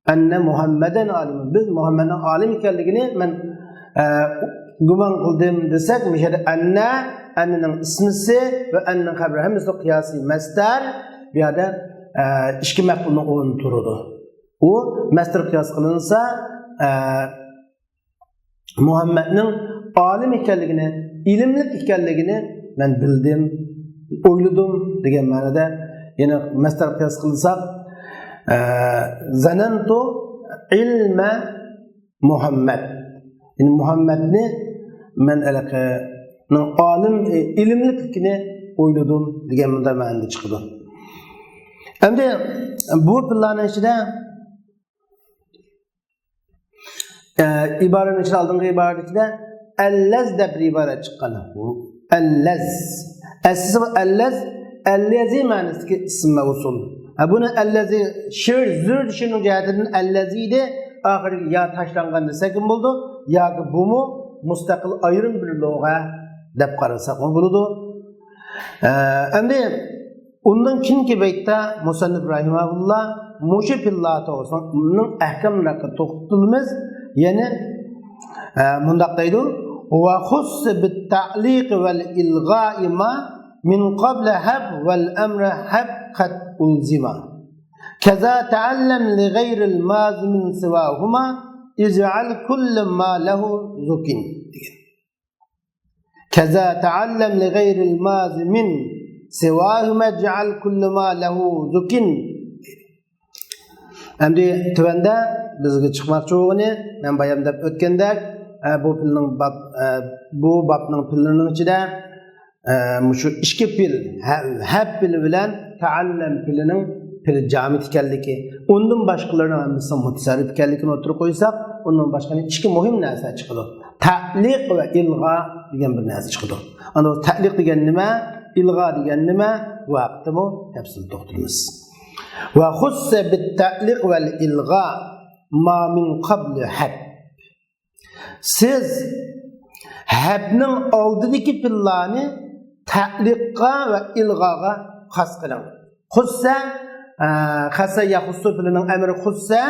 Anna Muhammadan alimun. Biz Muhammadning alim ekanligini men gumon qildim desak, mishada annaning ismisi va annaning xabari hammasi qiyosiy mastar bu yerda ikki maf'ulni o'rni turadi. U mastar qiyos qilinsa Muhammed'nin alim ekanligini, ilimli ekanligini men bildim, o'yladim degan ma'noda yana mastar qiyos qilsak, zanantu ilma Muhammed. Yani Muhammed'ni men alaqaning alim, ilimlikligini o'yladim degan ma'noda chiqdi. Endi bu planning ichida ibarenin içine aldığın ibaretinde ellez de bir ibaret çıkan. Ellez. Esası ellez, ellezi manası ki isim mevsul. Bunu ellezi şir zür düşünün cihetinin elleziydi. Ahir ya taşlangan desek mi buldu? Ya ki bu mu mustakil ayrım bir loğa dep karasak mı buldu? Endi ondan kinki beytte Musannif Rahimahullah muşifillahı olsun. Onun ahkamına toxtulmaz. Yani mundaq deydi: "Ve huss bit-ta'liq vel-ilgâ'i ma min qabl hab vel-emr hab qad ulzima. Kaza ta'allam li ghayril mazi min siwahuma ij'al kull ma lahu zukin." Kaza ta'allam li ghayril mazi min siwahuma ij'al kull ma lahu zukin. Endi tuvanda bizga chiqmoqchi bo'lgani men bayam deb o'tgandek bu babning pillarining ichida shu ikki pil hab pili bilan taallum pilining pil jamid ekanligi, undan boshqalarning hammasi mutasarrif ekanligini o'tirib qo'ysak, undan boshqa ikki muhim narsa chiqadi. Ta'liq va ilg'a degan bir narsa chiqadi. Ana ta'liq degan nima, ilg'a degan nima vaqtda bu tafsil to'xtalamiz. Ve husse bit-ta'liq vel-ilgâ ma min qabl hab. Siz habning oldidagi pillarni ta'liqqa va ilg'aga xas qiling. Xussa xassa yaxussu filinin emri xussa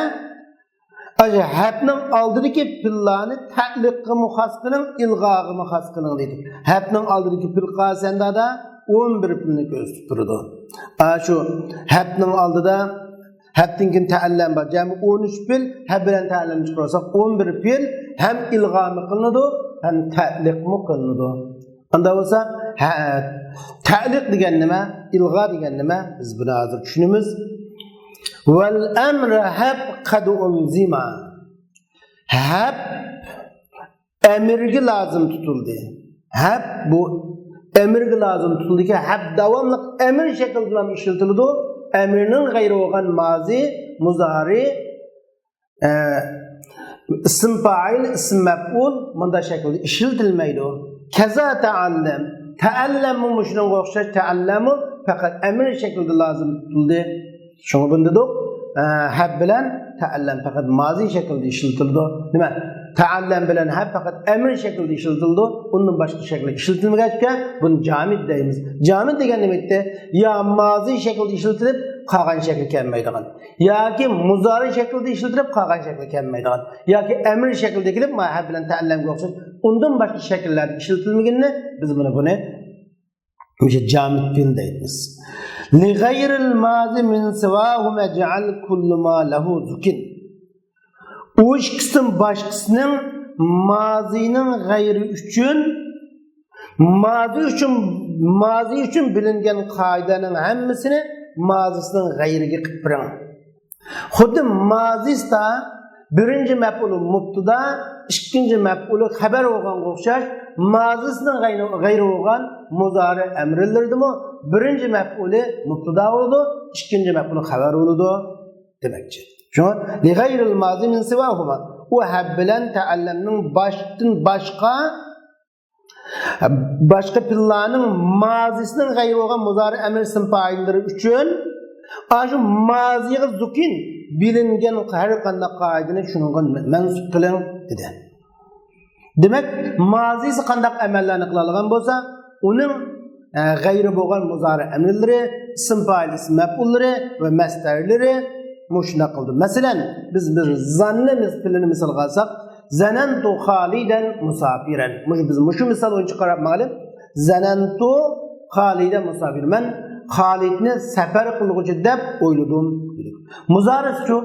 aja habning oldidagi pillani ta'liqqa muxas qiling, ilg'og'i muxas qiling deydi. Habning oldidagi pil qasanda da 11 pilni ko'rsatib turadi. Shu habning oldida habdinkin ta'allam bor. Jami 13 pil, hab bilan ta'allam chiqarsak 11 pil ham ilg'omi qilinadi, ham ta'liqmi qilinadi. Unda bo'lsa ta'liq degan nima, ilg'o degan nima biz buni hozir tushunamiz. Val amru hab qad ulzima. Hab emirga lazım tutuldu. Hab bu emirga lazım tutuldu ki hab davamlı emir şeklinde işletildi. Emirinin gayrı olan mazi, muzari, isim fa'il, isim mef'ul bunda şekilde işletilmeydi. Keza ta'allem. Ta'allemu muşunun qo'shar ta'allemu fakat emir şeklinde lazım tutuldu. Şunu bildik. Hab bilan ta'allam fakat mazi şeklinde işletildi. Nima? Ta'allam bilan hab fakat emir şeklinde işletildi. Onun başka şekilde işletilmegachga bunu jamid deymiz. Jamid degan nimadir? Ya mazi şeklinde işletilib qolgan şekli kelmaydigan. Yoki muzari şeklinde işletilib qolgan şekli kelmaydigan. Yoki emir şeklinde kelib hab bilan ta'allamga o'xshash undan başka şekillerde işletilmeganini biz buni jamid fil deymiz. لغير الماضي من سواهم اجعل كل ما له ذكر. O ikisinin başkasının mazinin gayri üçün mazi üçün bilingen kaidenin hemmisini mazisinin gayriga qilib biring. Xuddi mazisda birinci mef'ulu mubtada, ikkinchi mef'ulu xabar bo'lganga o'xshash mazisinin gayri bo'lgan muzari emrildirdimi? Birinci mef'ulu mubtada oldu, ikinci mef'ulu xabar oldu demekçi. Şu li gayril mazi min sivahuma. O hab bilan ta'allamning başka pillarning mazisining gayri bo'lgan muzari emr isim fa'illeri üçün aşu maziga zukin bilingen har qanday qoidani shunga mansub qiling dedi. Demek mazisi qanday amallarni qila olgan bo'lsa, uning gayri bo'lgan muzari emrleri, isim fa'il, isim mef'ulleri ve masdarleri muşuna qildi. Masalan, biz bir zanni filini misal qilsak, zanantu Xalidan musafiran. Biz mushu misal o'yinchi qarab ma'lum. Zanantu Xalidan musafir. Men Xalidni safar qilguvchi deb o'yladim. Muzarisi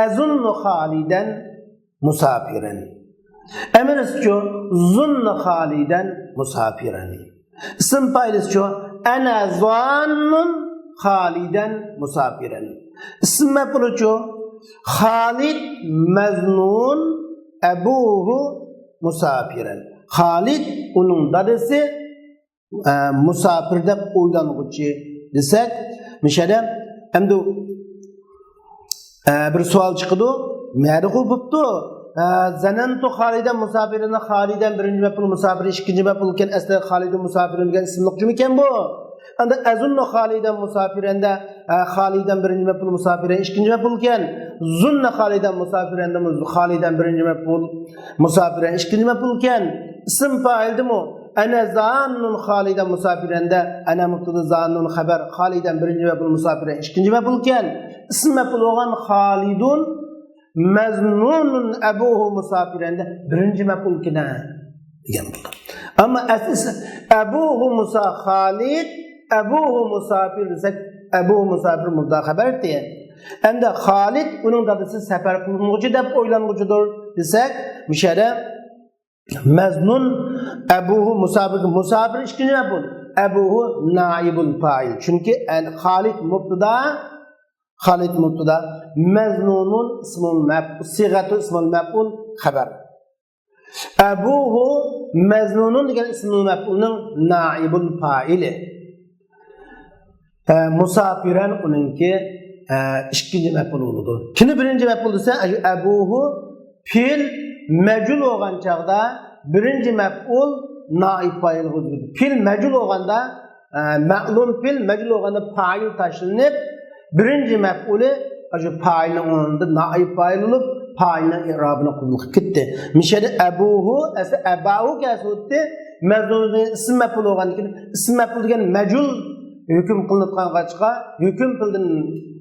azunnu Xalidan musafiran. Emrisi zunnu Xalidan musafiran. İsim fa'ilisi ana zannun Xalidan musafiran. İsim mef'ulu Xalid maznun abuhu musafiran. Xalid onun dadasi musafir deb o'ylanguchi desak, mishada endi bir savol chiqdi. Ma'ri bo'pti. Zanantu Xalidan musafirini Xalidan birinchi mef'ul musafir, ikkinchi mef'ul ekan asli Xalidan musafir degan ismliqchi ekan bu? Anda azunnu Xalidan musafiranda Xalidan birinchi mef'ul musafir, ikkinchi mef'ul ekan. Zunna Xalidan musafiranda Xalidan birinchi mef'ul musafir, ikkinchi mef'ul ekan. Ism fa'ildimi? Ana zannun Xalidan musafiranda ana mubtada zannun xabar Xalidan birinchi mef'ul musafir, ikkinchi mef'ul ekan. Ism mef'ul bo'lgan Xalidun maznunun abuhu musafiranda birinchi mef'ul ekan degan bo'ldi. Ammo asli abuhu Xalid abuhu musafir desek, abuhu musafir mubtada xabar diye. Endi Xalid uning dadasi safar qilmoqchi deb o'ylanguchidir desak, mishada maznun abuhu musafir ikkinchi mef'ul, abuhu naibul fa'il. Chunki Xalid mubtada, maznunun ismul maf'ul, sig'atu ismul maf'ul xabar. Abuhu maznunun degan ismul maf'ulning naibul fa'ili. Musafiran uningki ikkinchi mef'ul bo'ladi. Kini birinchi mef'ul desa, abuhu fil majul bo'lgan chaqda birinchi mef'ul naib fa'il bo'ladi. Fil majul bo'lganda ma'lum fil majul bo'lganda fa'il tashlanib birinchi mef'uli shu fa'ilning o'rnida naib fa'il bo'lib fa'ilning i'robini qilib ketdi. Mishada abuhu asa abahu kasutdi mazmunning ism maf'ul bo'lgandan keyin ism maf'ul degan majul hüküm kılınıtkan kaçka, hüküm pildin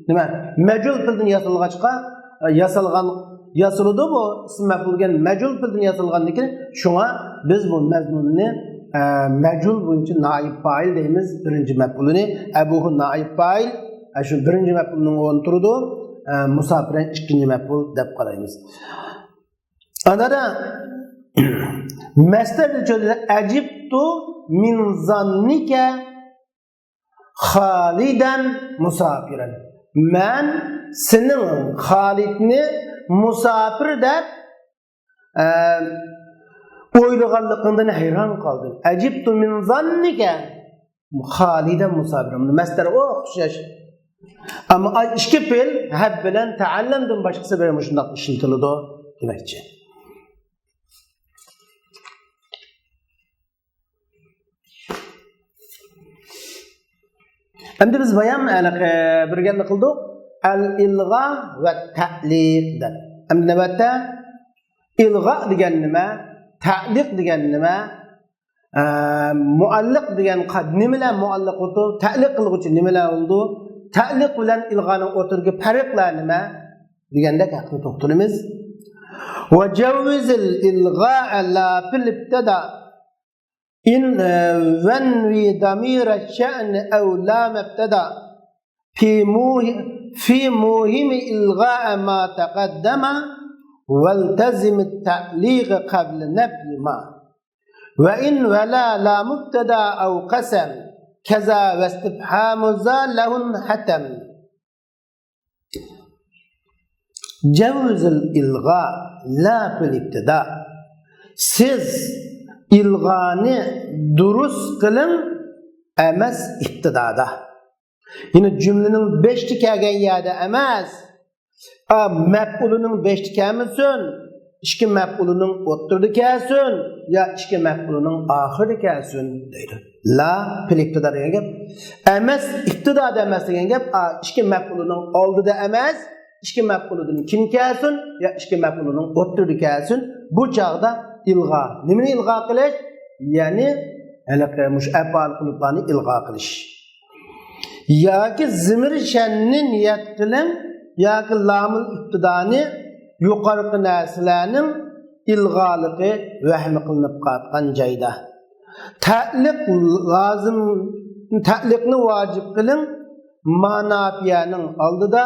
nima? Majul pildin yasalgaçka, yasalıdı bu ism mef'ulgen majul pildin yasalgandikin şuna biz bu mezmununu majul boyunca naib fa'il deymiz. Birinci mef'ulini Ebuhu naib fa'il, şu birinci mef'ulunun o'nturdu, musafiren ikinci mef'ul deb qaraymiz. Anada Mesler çözüldü. Ecibtu min zannike haliden musafiren. Men senin halidni musafir deb oyluğanlıkından hayran kaldım. Ecibtu min zannike haliden musafiren. Mesler o okşaş. Ama iki fil hep bilen taallemden başkası böyle şundak işiltilido demekçi. Endi biz bayan birganda qildik al-ilgha va ta'liq deb. Endi navbatda ilgha degan nima, ta'liq degan nima, mualliq degan nimalar mualliq bo'ldi, ta'liq qilguvchi nimalar bo'ldi, ta'liq bilan ilg'aning o'tirgi farqlar nima deganda haqida to'xtalamiz. Va jawizil ilgha'a la fil ibtida إن ونوي ضمير الشأن أو لا مبتدأ في موهم إلغاء ما تقدم والتزم التعليق قبل نفي ما وإن ولا لا مبتدأ أو قسم كذا واستفهام ذا له حتم جوز الإلغاء لا في الابتداء siz ilg'ani durust qiling emas ibtidoda. Yine cümlenin 5'ti kelgan yerda emas. Maf'uluning 5'ti kelmasin, ikki maf'uluning o'ttirdi kelsin, ya ikki maf'uluning oxiri kelsin deydi. La fil ibtido degan gap emas, ibtidoda emas degan gap ikki maf'uluning oldida emas, ikki maf'uluning kim kelsin, ya ikki maf'uluning o'ttirdi kelsin. Bu chaqda ilg'a. Nimani ilg'a qilish? Ya'ni mush af'al qiliblarni ilg'a qilish. Yoki zimir shanni niyat qiling, yoki lamul ibtidoni yuqorqi narsalarning ilg'aligi vahm qilinib qolgan joyda. Ta'liq lozim, ta'liqni vojib qiling, ma nafiyaning oldida,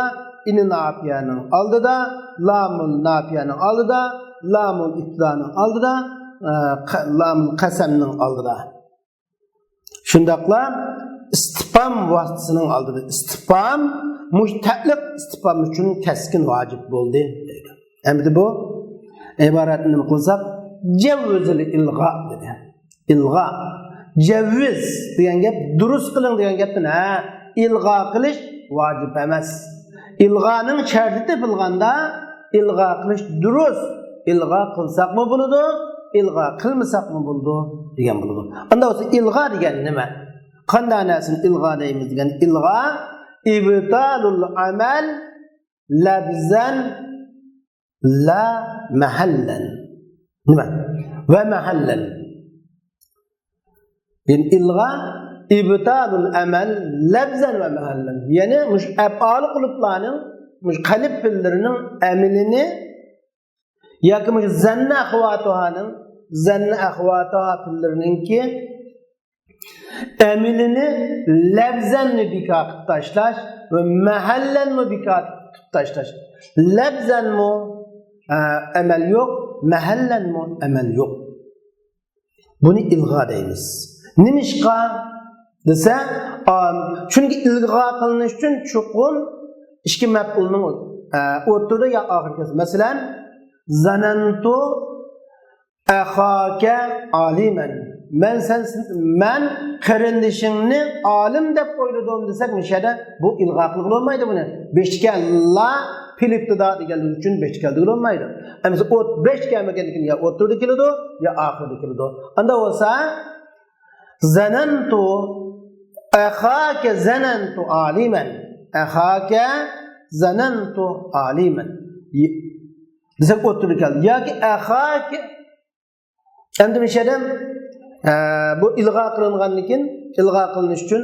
in nafiyaning oldida, lamul nafiyaning oldida, lamul ibtidaning oldida, lamul qasamning oldida. Shundaqla istifham vositasining oldida. Istifham ta'liq istifham uchun keskin vojib bo'ldi deydi. Endi bu iboratni nima qilsak, javvizil ilg'a dedi. Ilg'a, javviz degan gap durust qiling degan gapdan ilg'a qilish vojib emas. Ilg'aning sharti topilganda ilg'a qilish durust. İlg'a qilsaqmi bo'ladi, ilg'a qilmasaqmi bo'ladi degan bo'ladi. Unda o'zi ilg'a degan nima? Qanday narsani ilg'a deymiz degan? Ilg'a ibtalul amal labzan la mahallan. Nima? Va mahallan. Yani ilg'a ibtalul amal labzan va mahallan. Yani mush af'al qulublarning, mush qalb fillarining amalini yoki mush zanna akhvatuha fillarininki amalini labzanni bekor qilib tashlash va mahallanni bekor qilib tashlash. Labzanmi amal yo'q, mahallanmi amal yo'q. Buni ilg'a deymiz. Nimishqa desa, chunki ilg'a qilinish uchun chuqur ikki maf'ulning o'rtada yo oxirgisi. Masalan, zanantu akhaka aliman. Men qarindishingni olim deb o'yladim desak, nishada bu ilg'a qilib bo'lmaydi buni. Beshga la fil ibtido deganligi uchun beshga keldi bo'lmaydi. Ammo 5 kelmaganligidan ya o'rtada keladi, ya oxirida keladi. Unda bo'lsa zanantu akhaka zanantu aliman. Akhaka zanantu aliman. Desak o'ttirib keldi. Yoki akhak endi bu ilg'a qilingandan keyin ilg'a qilinish uchun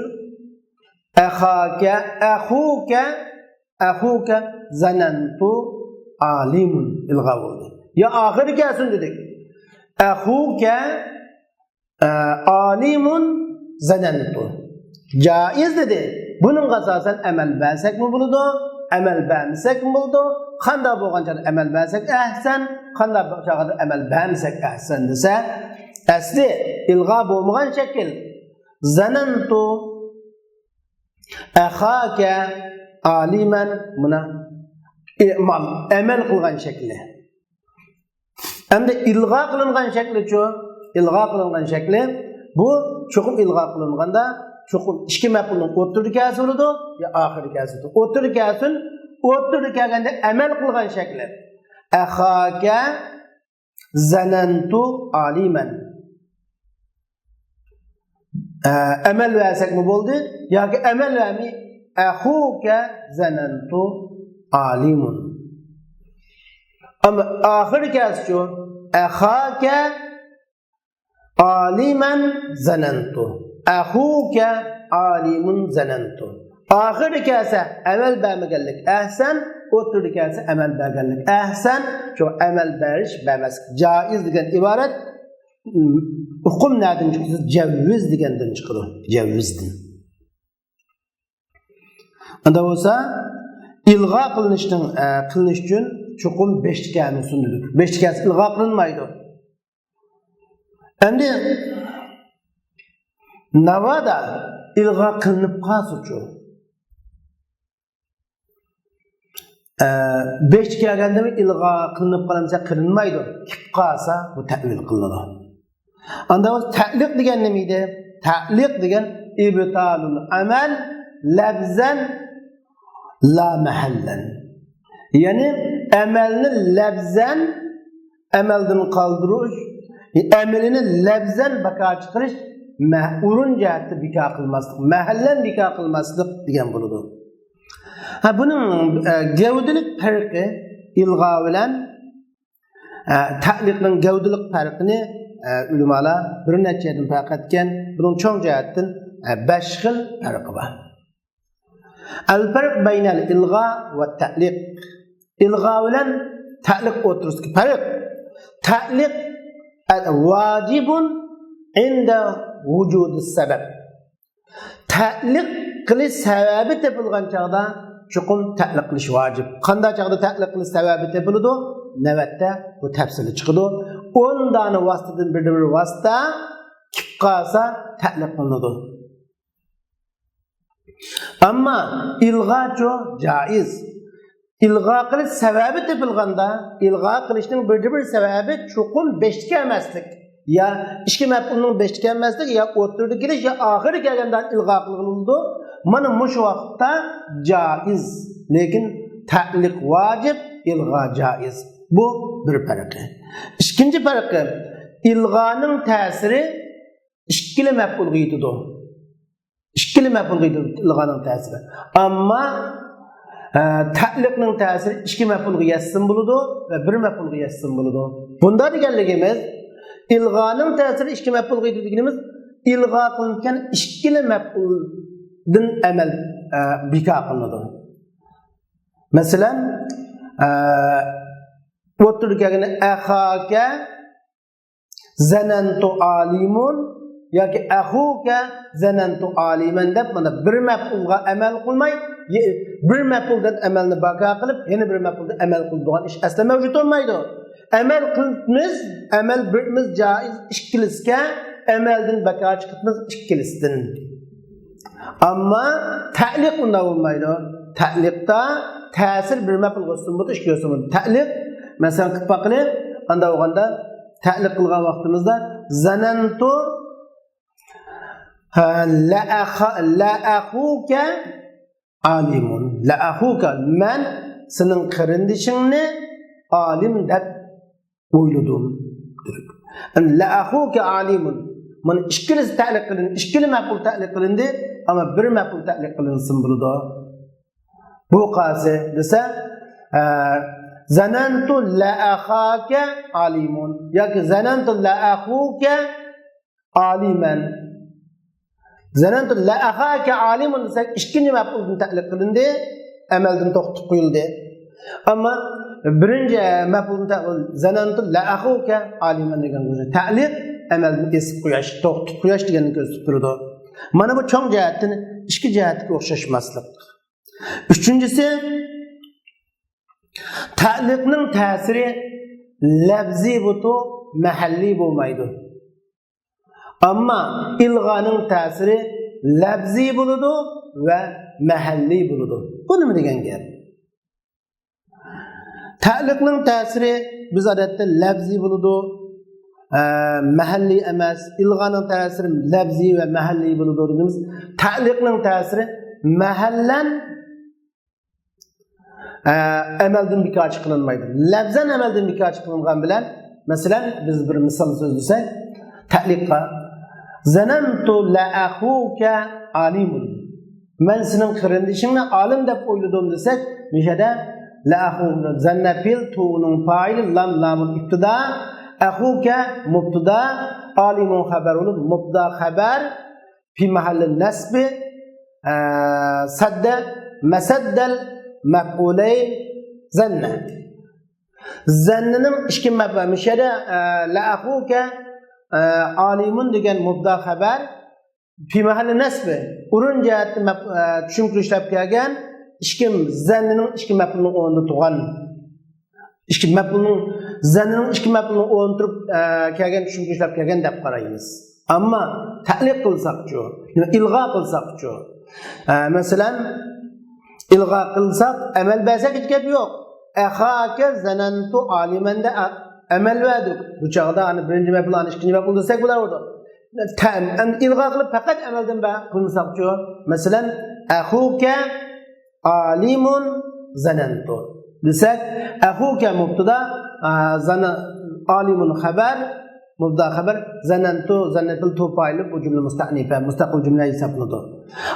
Ahuke zanentu alimun ilga oldu. Ya ahir gelsin dedik. Ahuke alimun zanentu. Caiz dedi. Bunun asasen emel bersek mi buludu? Emel bersek mi buludu? Kanda boğanca emel bersek ehsen, kanda boğanca emel bersek ehsen dese, esli ilga boğmayan şekil. Zanentu ahake alimen buna emel kılgan şekli. Hem de ilga kılıngan şekli şu, ilga kılıngan şekli bu çokum ilga kılınganda çokum iki mef'ulun o'ttirdi kelsi bo'ladi ya oxiri kelsi bo'ladi. O'ttirdi kelganda amal qilgan shakli. Ahaka zanantu aliman. Amal versak mı bo'ldi yoki amal vermi ahuka zanantu alimun. Ama oxiri kelsi şu ahaka aliman zanantu. Ahuke alimun zanantu. Ahir kelse emel bermegellik ehsen, oturdu kelse emel bermegellik ehsen. Şu emel beriş bermez. Caiz degen ibaret hukum nereden çıkıyor? Cevviz degenden çıkıyor. Cevvizdin. Anda olsa ilga kılınış için çukum beştikani sunduk. Beştikani ilga kılınmaydı. Şimdi Navada ilga kılınıp kalsıçı. Beş gelgende mi ilga kılınıp kalınsa kılınmaydı. Kip kalsa bu ta'vil kılınır. Anda o ta'liq degen ne miydi? Ta'liq degen ibtalul amel labzen la mahallen. Yani emelini labzen emelden kaldırış, emelini labzen bakar çıkarış urun cihati bika kılmaslık, mahallen bika kılmaslık diyen buludu. Bunun gevdilik farkı ilga bilen ta'liqning gevdilik farkını ulamalar bir neçe yerden fark etken bunun çoğun cihatten 5 xil farkı var. El-farq beynel ilga ve ta'liq. İlga bilen ta'liq otururski fark. Ta'liq vacibun inde vücudu sebep. Ta'liq qilish sebebi tepilgan çağda çuqum ta'liq qilish vacib. Qanday çağda ta'liq qilish sebebi tepiladi? Navbatda bu tafsili chiqadi. 10 dana vasitadan bir vasita kip qalsa ta'liq qilinadi. Amma ilg'acho jaiz. İlga qilish sebebi tepilganda, ilga qilishning bir sebebi çuqum beşlikka emaslik. Ya iki mef'ulun beşlik emaslik ya o'ttirdi kelish ya oxiri kelgandan ilga qilindi. Mana mush vaqtda jaiz. Lekin ta'liq vacib, ilga jaiz. Bu bir farqi. İkinci farqi ilga'ning ta'siri ikkili mef'ulga yetadi. İkkili mef'ulga yetadi ilga'ning ta'siri. Amma ta'liqning ta'siri ikki mef'ulga yetsin bo'ladi va bir mef'ulga yetsin bo'ladi. Bunda deganligimiz ilga'ning ta'siri ikki mef'ulga yetadi deganimiz ilga qilingan ikkili mef'uldan amal bika qilinadi. Masalan, o'tirgani ahaka zanantu alimun yoki ahuka zanantu aliman deb mana bir mef'ulga amal qilmay bir mef'uldan amalni baka qilib yana bir mef'uldan amal qiladigan ish asla mavjud bo'lmaydi. Amal qilamiz, amal birimiz jaiz ikkilisga amaldan baka chiqamiz ikkilisdan. Ammo ta'liq unda bo'lmaydi. Ta'liqda ta'sir bir mef'ulga ustin bo'ldi, ikki ustin bo'ldi. Ta'liq masalan qilib baqili anda bo'lganda ta'liq qilgan vaqtimizda zanantu la akhuka alimun. La akhuka men senin qarindishingni alim deb o'yladim. La akhuka alimun. Mana ikkili ta'liq qilindi, ikkili ma'qul ta'liq qilindi, ammo bir ma'qul ta'liq qilinsin bo'ladi. Bu qaysi desa zanantu la akhaka alimun yoki zanantu la akhuka aliman. zanantu la akhaka alimun desak ikkinchi maf'uldan ta'liq qilindi, amaldan to'xtatib qo'yildi. Ammo birinchi maf'uldan zanantu la akhuka aliman degan so'z ta'liq amaldan esib qo'yish, to'xtatib qo'yish deganni ko'rsatib turadi. Mana bu cho'ng jihatdan ikki jihatga o'xshashmaslik. Uchinchisi ta'liqning ta'siri lafzi butu mahalliy bo'lmaydi. Ammo ilg'oning ta'siri lafzi bo'ladi va mahalliy bo'ladi. Bu nima degan gap? Ta'liqning ta'siri biz odatda lafzi bo'ladi, mahalliy emas. Ilg'oning ta'siri lafzi va mahalliy bo'ladi deymiz. Ta'liqning ta'siri mahallan amaldan bikoch qilinmaydi. Lafzan amaldan bikoch qilingan bilan, masalan, biz bir misol so'zlasak, ta'liqqa zanantu la akhuka alimun. Men sening qarindishingni olim deb o'yladim desak, nishada la akhuka zannafil tu'nun fa'il lam lamun ibtida akhuka mubtada alimun xabar bo'lib mubtada xabar fi mahalli nasbi sadda masaddal maf'ulayn zanna. Zannining ikki maf'ul mishada la akhuka alimun degan mubtada xabar fi mahalli nasbi urun jihatda tushuntirishlar kelgan ikki zannining ikki maf'ulning o'rnida turgan ikki maf'ulning zannining ikki maf'ulning o'rnida turib kelgan tushuntirishlar kelgan deb qaraymiz. Ammo ta'liq qilsaqchi, ilg'o qilsaqchi, masalan ilg'o qilsak amal bersak hech gap yo'q. Akhaka zanantu alimanda amal verdik. Bu çağda hani birinci mef'ul, hani ikinci mef'ul desek bular orada. İlgâ kılıp fakat emelden kılınsak diyor. Mesela akhuke alimun zanantu desek akhuke mubtada alimun haber mubtada haber zanantu zannetil tufaylı bu cümle musta'nife mustaqil cümle hesaplıdır.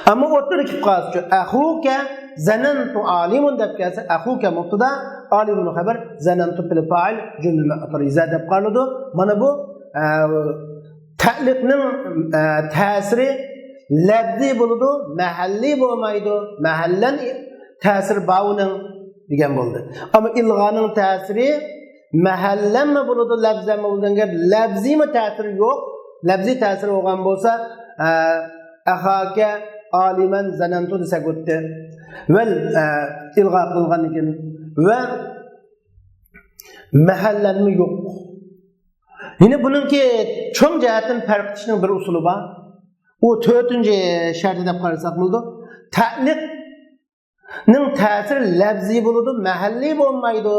Ama ortada ki kalsın akhuke zanantu alimun deb kelsa akhuke mubtada alimun haber zanantu fil fa'il cümle mu'tariza deb qaraladi. Mana bu ta'liqning ta'siri lafzi bo'ladi, mahalliy bo'lmaydi. Mahallan ta'sir ba'uning degan bo'ldi. Ammo ilg'oning ta'siri mahallanmi bo'ladi, lafzanmi bo'lganga lafzimi ta'siri yo'q. Lafzi ta'siri bo'lgan bo'lsa ahaka aliman zanantu desak o'tdi. Va ilg'o qilgan ekan va mahallanmi yo'q. Yine bununki çoğun cihetten fark etişinin bir usulü var. O 4. şartı da qarsak buldu. Ta'liqning ta'siri lafzi bo'ladi, mahalliy bo'lmaydi.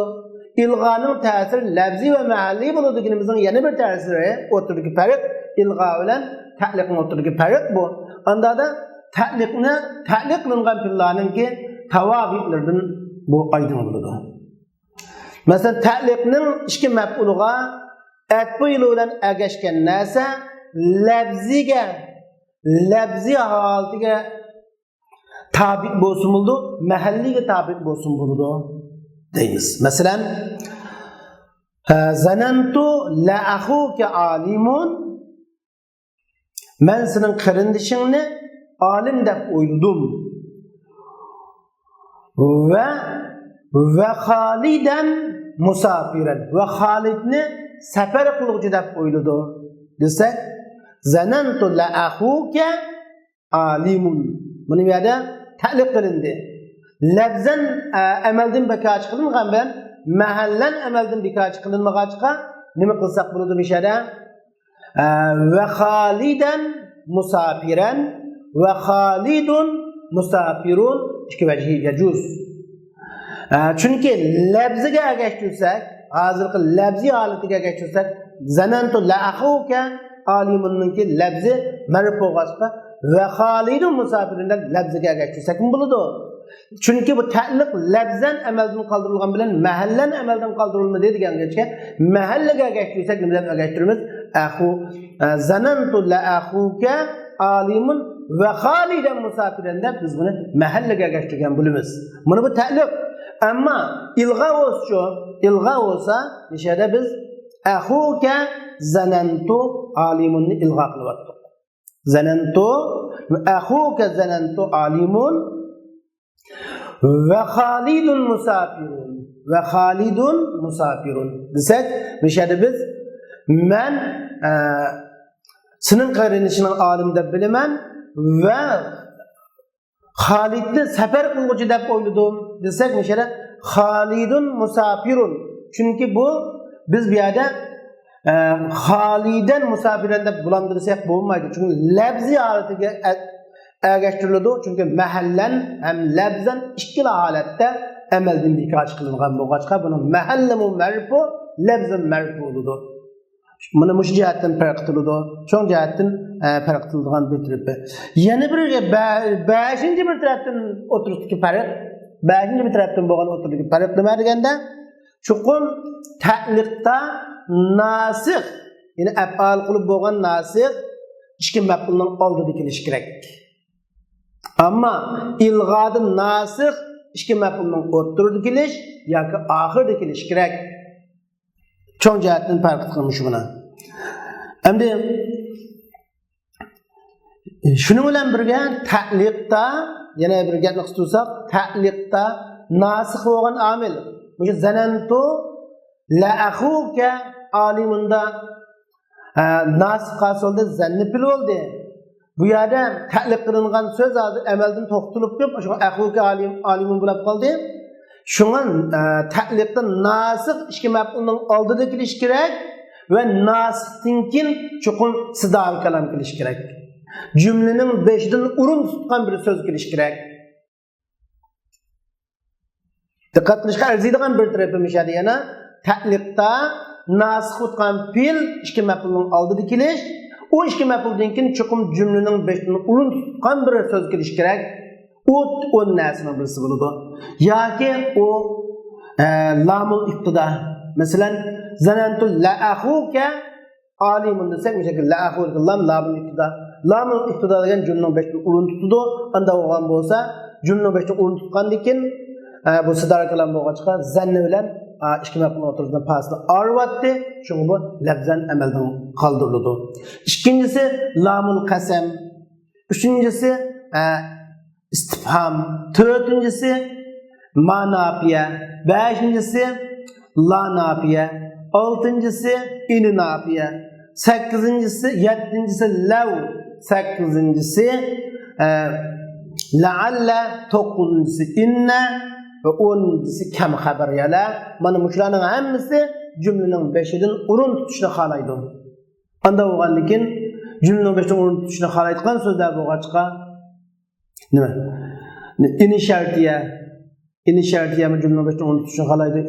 İlg'oning ta'siri lafzi va mahalliy bo'ladi. Deganimizning yana bir ta'siri o'rtadagi farq ilg'o bilan ta'liqning o'rtadagi farq bu. Unda da ta'liq qilingan fillarninki tavobilardan bu oydin bo'ladi. Masalan, ta'liqning ikki maf'uliga atbu bilan agashgan narsa lafzi holatiga tabi bo'lsin bo'ldi, mahalliga tabi bo'lsin bo'ldi deymiz. Masalan, zanantu la akhuka alimun, men sening qarindishingni olim deb o'yladim. Va Xolidan musafiran, va Xolidni safar qiluvchi deb o'yladi desak, zanantu la akhuka alimun. Buni yerda ta'liq qilindi. Lafzan amaldan bikoch qilingan bilan mahallan amaldan bikoch qilinmag'achqa nima qilsak bo'ladi bu yerda? Va Xolidan musafiran va Xolidun musafirun ikki vajhi yajuz. Chunki lafziga agashtirsak, hozirgi lafzi holatiga agashtirsak, zanantu la akhuka alimunninki lafzi marfu bo'lsa va Xolidun musafirindan lafziga agashtirsak bo'ladi. Chunki bu ta'liq lafzan amaldan qoldirilgan bilan mahallan amaldan qoldirilmadi degangacha mahallaga agashtirsak nima deb agashtiramiz? Zanantu la akhuka alimun va Xolidan musafirin deb biz buni mahallaga agashtirgan bo'lamiz. Buni bu ta'liq. Amma ilg'a olsa nishada biz akhuka zanantu alimunni ilg'a qilyaptik. zanantu ve ahuka zanantu alimun ve Halidun musafirun ve Halidun musafirun desek müşahede biz men senin qarinishning alim deb bilaman ve Halidni safar qilguvchi deb o'yladim desak müşahede Halidun musafirun çünkü bu biz bu yerda Haliden musafiren deb bulandırsak bo'lmaydi çünkü labzi holatiga ergashtiriladi çünkü mahallan ham labzan ikki holatda amaldan bekor qilingan bo'lg'achqa buni mahallamu marfu labzan marfu bo'ladi. Mana bu jihatdan farq qiladi. Cho'ng jihatdan farq qiladigan bir tarafi. Yana bir 5-chi bir tarafdan o'tirishdagi farq, 5-chi bir tarafdan bo'lgan o'tirishdagi farq nima deganda, chuqur ta'liqda nasih, ya'ni af'al qilib bo'lgan nasih ikki maf'ulning oldida kelishi kerak. Ammo ilg'oda nasih ikki maf'ulning o'rtasida kelish yoki oxirida kelishi kerak. Cho'ng jihatdan farq qilmish buni. Endi shuning bilan birga ta'liqda yana bir gapni qilsak, ta'liqda nasih bo'lgan amil. Bu zanantu la akhuka alimunda nasih qasolda zanni pil bo'ldi. Bu yerda ta'liq qilingan so'z hozir amaldan to'xtalib qo'yib, shu akhuka alimun bo'lib qoldi. Şunun ta'liqda nasih ikki maf'ulning oldida kelish kerak ve nasihdan chuqur sidal kalam kelish kerak. Cümlenin 5'den urun tutgan bir söz kelish kerak. Dikkat qilishga arziydigan bir tarafi mishadi yana ta'liqda nasih tutgan fil ikki maf'ulning oldida kelish, o ikki maf'uldan keyin chuqur cümlenin 5'den urun tutgan bir söz kelish kerak. O nesine birisi buludu. Ya ki o lamul iktida. Mesela zanantu la ahuke alimun desek bir şekilde la ahuke lamul iktida. Lamul iktida degen cümlenin 5'te urun tutudu. Anda olan bolsa cümlenin 5'te urun tutkan dikin bu sidar kalam bolğaçqa zanni bilen ikki maf'ulning o'rtasida pasni arvatdi. Şunu bu labzan amaldan qoldirildi. İkincisi lamul qasam. Üçüncüsü istifham, dördüncüsü ma nafiye, beşincisi la nafiye, altıncısı in nafiye, sekizincisi, yedincisi lav, sekizincisi la'alla, dokuzuncisi inne ve onuncisi kem haber yala. Mana muşlarının hemmisi cümlenin 5'den urun tutuşunu xalaydı. Anda oğandikin cümlenin 5'den urun tutuşunu xalaydıqan sözler boğaçqa nima? İni şartiye mi cümle 5'te onu tutuşunu xalaydı.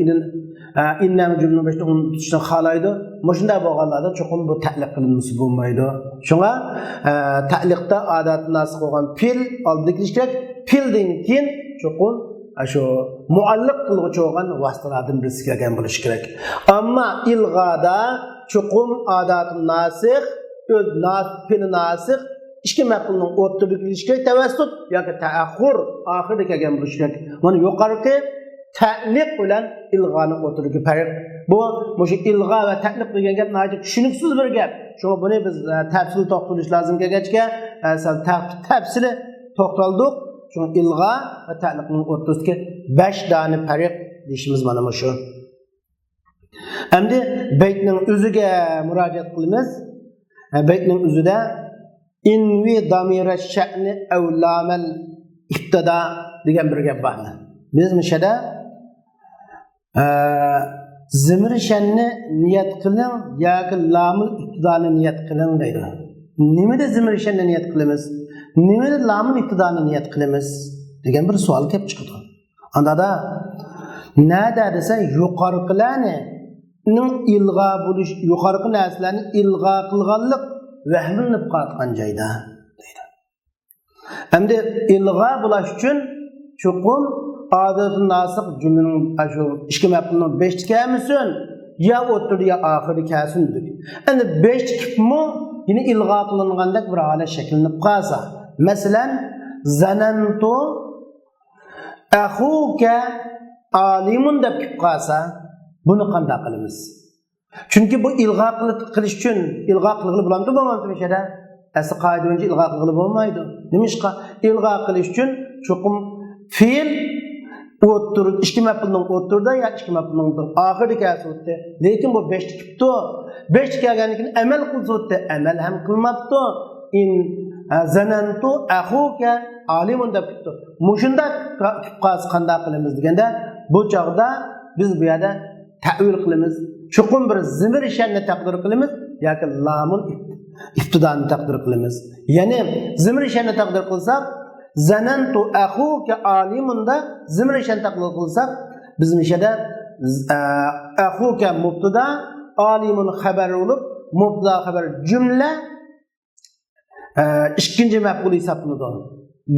İnne mi cümle 5'te onu tutuşunu xalaydı. Moşunda bo'lganlarda cho'qim bu ta'liq qilinmasi bo'lmaydi. Shunga ta'liqda odatda nasih bo'lgan fil oldiga kelish kerak. Fildan keyin cho'qim shu mualliq qiluvchi bo'lgan vositalardan birisi kelgan bo'lishi kerak. Ammo ilg'oda cho'qim odatda nasih, o'z fil nasih ikki maf'ulning o'rtaga kelishi kerak, tavassut yoki ta'axxur oxirida kelgan bo'lishi kerak. Mana yuqorqi ta'liq bilan ilg'oni o'rtaga farq. Bu o'sha ilg'o va ta'liq degan gap nəhayət tushuniksiz bir gap. Shunga buni biz tafsil to'xtalish lozim kelgachga, tafsili to'xtaldik. Shunga ilg'o va ta'liqning o'rtasiga 5 dona farq deyishimiz mana shu. Endi baytning o'ziga murojaat qilamiz. Baytning o'zida invi damira sha'ni aw lamal ibtida degan bir gap bor. Biz mishada zimir shanni niyat qiling yoki lamul ibtidoni niyat qiling deydi. Nimada zimir shanni niyat qilamiz? Nimada lamul ibtidoni niyat qilamiz degan bir savol kelib chiqdi. Andada nada desa yuqorqilarni ilg'o bo'lish, yuqorqi narsalarni ilg'o qilganlik vahminib qatgan joyda deydi. Endi ilg'o bo'lish uchun chuqur odatun nasih cümlenin shu ikki maf'ulning 5 kelmasin ya o'tirdi ya oxiri kelsin dedi. Endi 5 kipmi yine ilg'o qilingandek bir holat shakllanib qolsa, masalan zanantu akhuka alimun deb kelib qolsa, buni qanday qilamiz? Chunki bu ilg'o qilish uchun ilg'o qilib bo'lamdi bo'lmaydi mishada. Asli qoida bo'yicha ilg'o qilib bo'lmaydi. Nimishqa ilg'o qilish uchun cho'qim fe'l o'ttir ikki maf'ulning o'ttirda ya ikki maf'ulning oxirida kelsa, lekin bu 5 kelibdi. 5 kelgandan amal qilsa, amal ham qilmabdi. In zanantu akhuka alimun deb ketdi. Mushunda qaz qanday qilamiz deganda, bu chog'da biz bu yerda ta'vil qilamiz. Cho'qim bir zimir shanni taqdir qilamiz yoki lamun ibtidoni taqdir qilamiz. Ya'ni zimir shanni taqdir qilsak, zanantu akhuka alimunda zimir shanni taqdir qilsak, biz mishada akhuka mubtada, alimun xabar bo'lib, mubtada xabar jumla ikkinchi maf'ul hisoblanadi.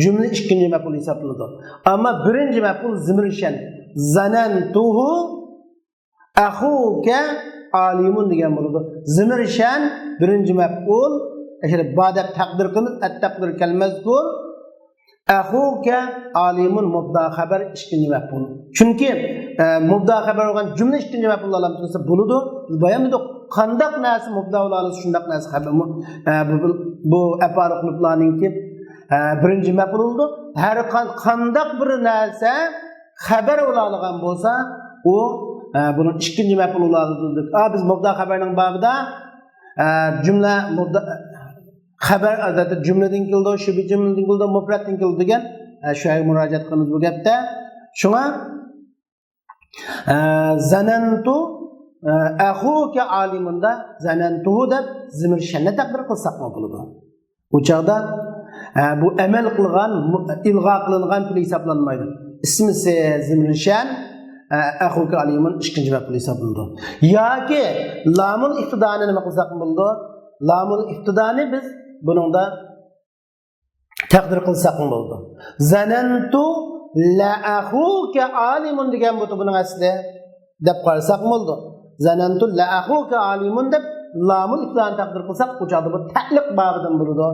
Jumla ikkinchi maf'ul hisoblanadi. Ammo birinchi maf'ul zimir shan. Zanantuhu akhuka alimun degan bo'ladi. Zimir shan birinchi maf'ul, ashara ba'da taqdir qilib, at-taqdir kalmazkur akhuka alimun mubtada xabar ikkinchi maf'ul. Chunki mubtada xabar bo'lgan jumla ikkinchi maf'ul alam bo'lsa bo'ladi. Biz bayonida qandaq narsa mubtada bo'ladi, shundaq narsa xabar bu afal qiliblarningki birinchi maf'ul bo'ldi. Har qandaq bir narsa xabar bo'ladigan bo'lsa, u bunun ikkinchi maf'ul bo'ladi dedik. Biz mubtada xabarning babida jumla mubtada xabar adatda jumladan keldi, shu jumladan keldi, mufraddan keldi degan shu ay murojaat qilamiz bu gapda. Shunga zanantu akhuka alimunda zanantuhu deb zimir shanni taqdir qilsak bo'ladi. Bu chaqda bu amal qilgan, ilg'o qilingan til hisoblanmaydi. Ismisi zimir shan akhuka alimun ikkinchi maf'ul hisoblanadi. Yoki lamul iftidoni nima qilsak bo'ladi? Lamul iftidoni biz buningda taqdir qilsak bo'ladi. Zanantu la akhuka alimun degan bo'ldi buning asli deb qarasak bo'ladi. Zanantu la akhuka alimun deb lamul iftidoni taqdir qilsak, bu joyda bu ta'liq babidan bo'ladi.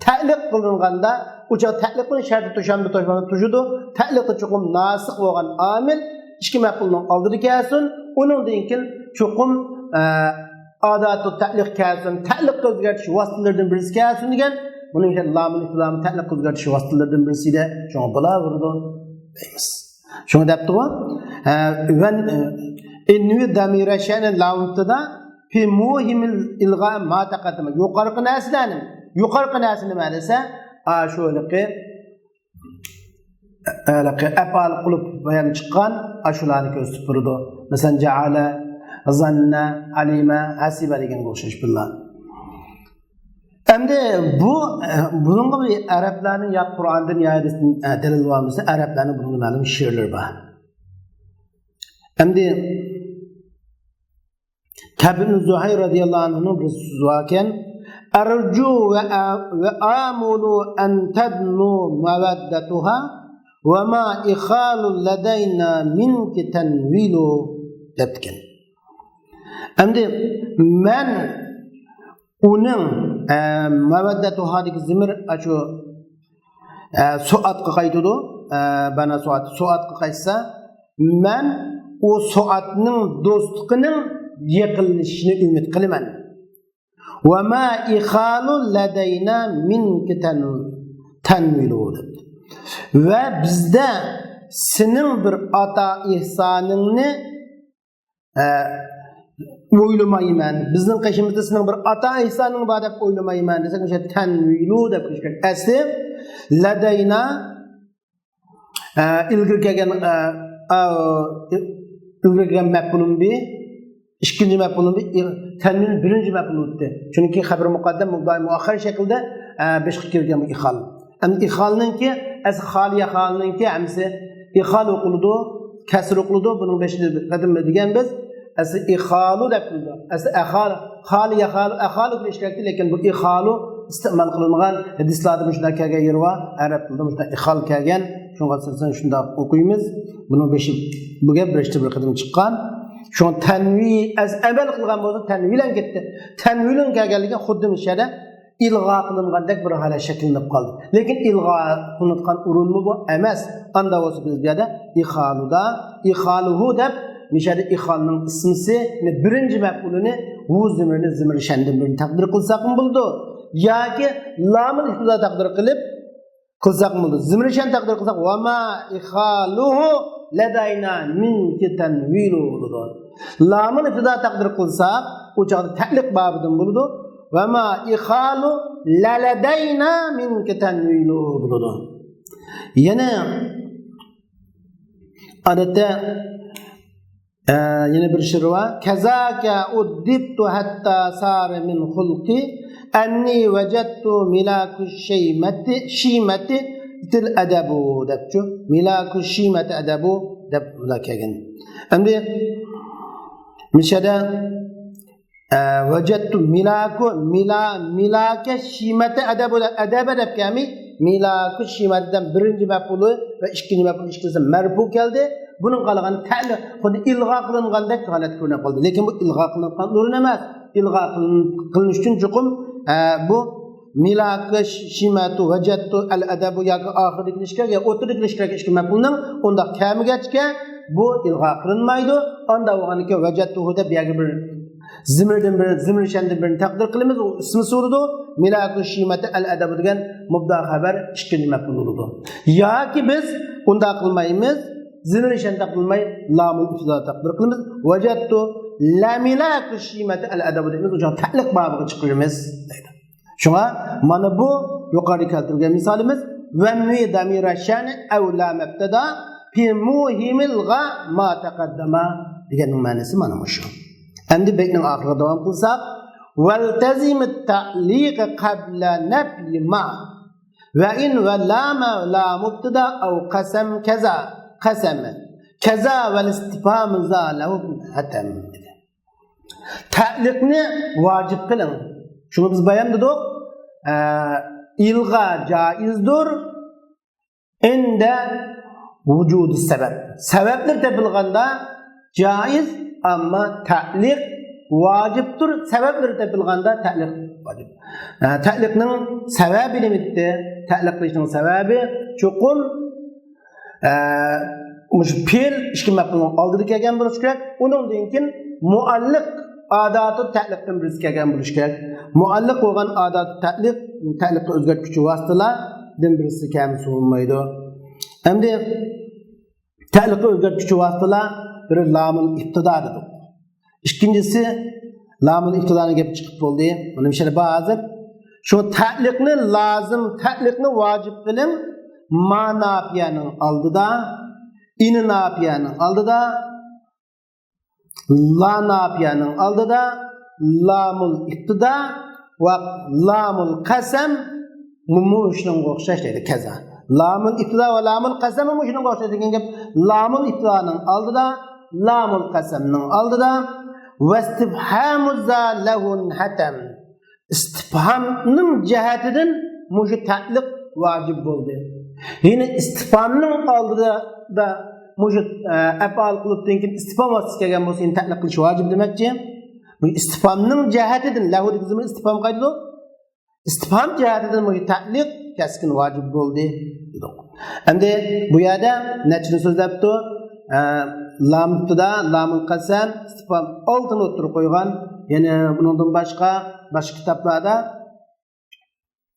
Ta'liq qilinganda, u joyda ta'liqning sharti to'shamda tujudi. Ta'liqi cho'qim nasix bo'lgan amil ikki maf'ulning oldida kelsin, uningdan keyin cho'qim adatu ta'liq kelsin, ta'liq o'zgartish vositalardan birisi kelsin degan. Buning uchun lamul iftidoni ta'liq o'zgartish vositalardan birisida shunga bo'laverdi deymiz. Shunga debdi-ku, van invi damira sha'ni lamutda fi muhimil ilg'a ma taqaddama. Yuqorqi narsa nima desa, shularni afal qilib bayon chiqqan ashularni ko'rsatib turdi. Masalan, ja'ala, zanna, alima, hasiba degan o'xshash billar. Endi bunga bir arablarning ya Qur'ondan ya dalil bo'lmasa, arablarning bunga ma'lum she'rlar bor. Endi Kabir Zuhayr radhiyallohu anhu bir so'z ekan, arju va amulu an tadnu mawaddatuha va ma ikhalu ladayna minki tanwilu debken. Endi men uning mawaddatuha degi zimir achu soatga qaytadi. Bana soatga qaytsa, men o soatning do'stligining yaqinlashishini umid qilaman. Va ma ikhalu ladayna minki tanwilu deb. Ve bizde senin bir ata ihsanını oylamayman. Bizning qashimizda sening bir ata ihsanını bor deb oylamayman desek, o'sha tanvilu deb qo'shgan. Asli ladayna ilgir kelgan maf'ulun bi, ikkinchi maf'ulun bi, tanvin birinchi maf'ul o'tdi. Chunki xabar muqaddam mubtado muaxxar shaklda besh kelgan bu ikhal. Am ikhalninki as xaliya xalninki amsi ikhal o'qildi, kasr o'qildi. Buning 5-chi qadam degan biz as ikhalu deb qildi. As akhal xaliya xal akhal deb ishlatdi, lekin bu ikhalu istimal qilingan hadislarda shunday kelgan yer va arab tilida shunday ikhal kelgan. Shunga asosan shunday o'qiymiz. Buning 5-chi bu gap 5-chi bir qadam chiqqan. Şu tanvi az amal qilgan bo'lsa tanvilan ketdi. Tanvilan kelganligi xuddi mishada ilg'a qilingandek bir hala shakllanib qoldi. Lekin ilg'a qilingan urinmi bu emas. Anda bo'lsa biz bu yerda ikhaluhu deb mishada ikhalning ismisi birinchi maf'ulini hu zimrini zimir shandan birini taqdir qilsak bo'ldi. yoki lamul iftida taqdir qilib qilsak bo'ldi. Zimrishan taqdir qilsak va ma ikhaluhu ladayna minki tanwilu bo'ladi. Lamul iftida taqdir qilsak u chaqda ta'liq babidan bo'ladi. Va ma ikhalu ladayna minki tanwilu bo'ladi. Yana odatda yana bir shir va kazaka uddibtu hatta sar min khulqi anni wajadtu milaku shimati til adabu debchu milaku shimati adabu deb kelgan. Endi mishada wajadtu milaka shimati adabu adaba deb kelmi milaku shimatidan birinchi maf'uli va ikkinchi maf'ul ikkisi marfu keldi. Bunun qolgan ta'liq xuddi ilg'o qilingandek holat ko'rinib qoldi. Lekin bu ilg'o qilingan o'rin emas. Ilg'o qilinish uchun chuqum bu milaka shimatu wajadtu al adabu yoki oxirgi qilishga yoki o'tirib qilishga ikki maf'ulning unda kamigachga bu ilg'o qilinmaydi. Unda o'g'aniki wajadtuhu deb yoki bir zimrishandan birini taqdir qilamiz. U ismi so'radi. Milaku shimati al adabu degan mubda xabar ikkinchi maf'ul bo'ladi. Yoki biz unda qilmaymiz. Zimrishan taqdirmay lamul iftida taqdir qilamiz. Wajadtu la milaku shimati al adabu deymiz. O'sha ta'liq babiga chiqiramiz deydi. Shunga mana bu yuqori keltirgan misolimiz vanni damirashan aw la mubtada fi muhimil gha ma taqaddama degan ma'nosi mana shu. Endi baytning oxiriga davom qilsak waltazim at-ta'liq qabla nafyi ma va in va lama la mubtada aw qasam kaza qasam kaza val istifham zalahu hatam. Ta'liqni vojib qiling. Shuni biz bayon qildik. İlg'a jaizdir inda vujudi sabab. Sabablar topilganda jaiz, ammo ta'liq vojibdir. Sabablar topilganda ta'liq vojib. Ta'liqning sababi nimadir? Ta'liq qilishning sababi chuqur mush fe'l ikki maf'ulning oldida kelgan bo'lishi kerak. Undan keyin mualliq adati ta'liqdan birisi kelgan bo'lishi kerak. Mualliq bo'lgan adati ta'liqni o'zgartuvchi vositalardan birisi kam so'nmaydi. Endi ta'liqni o'zgartuvchi vositalar biri lamul ibtido dedi. Ikkinchisi lamul ibtidoni gap chiqib bo'ldi. Buni mishara ba'zir shu ta'liqni lozim, ta'liqni vojib bilan ma nafiyaning oldida, in nafiyaning oldida, la nafiyaning oldida, lamul ibtida va lamul qasam mushning o'xshash deydi kaza. Lamul ibtida va lamul qasam mushning o'xshash degan gap lamul ibtidaning oldida, lamul qasamning oldida va istifhamu zalahun hatam. İstifhamning jihatidan mush ta'liq vojib bo'ldi. Yine istifhamning oldida da mush afal qilibdan keyin istifham vositasi kelgan bo'lsa, endi ta'liq qilish vojib demakchi. Bu istifhamning jihatidan lahu degizimiz istifham qaydi? Istifham jihatidan mush ta'liq kaskin vojib bo'ldi dedik. Endi bu yerda nechini so'zlabdi? Lam ibtida, lamul qasam, istifham oldini o'tirib qo'ygan. Yana bundan boshqa kitoblarda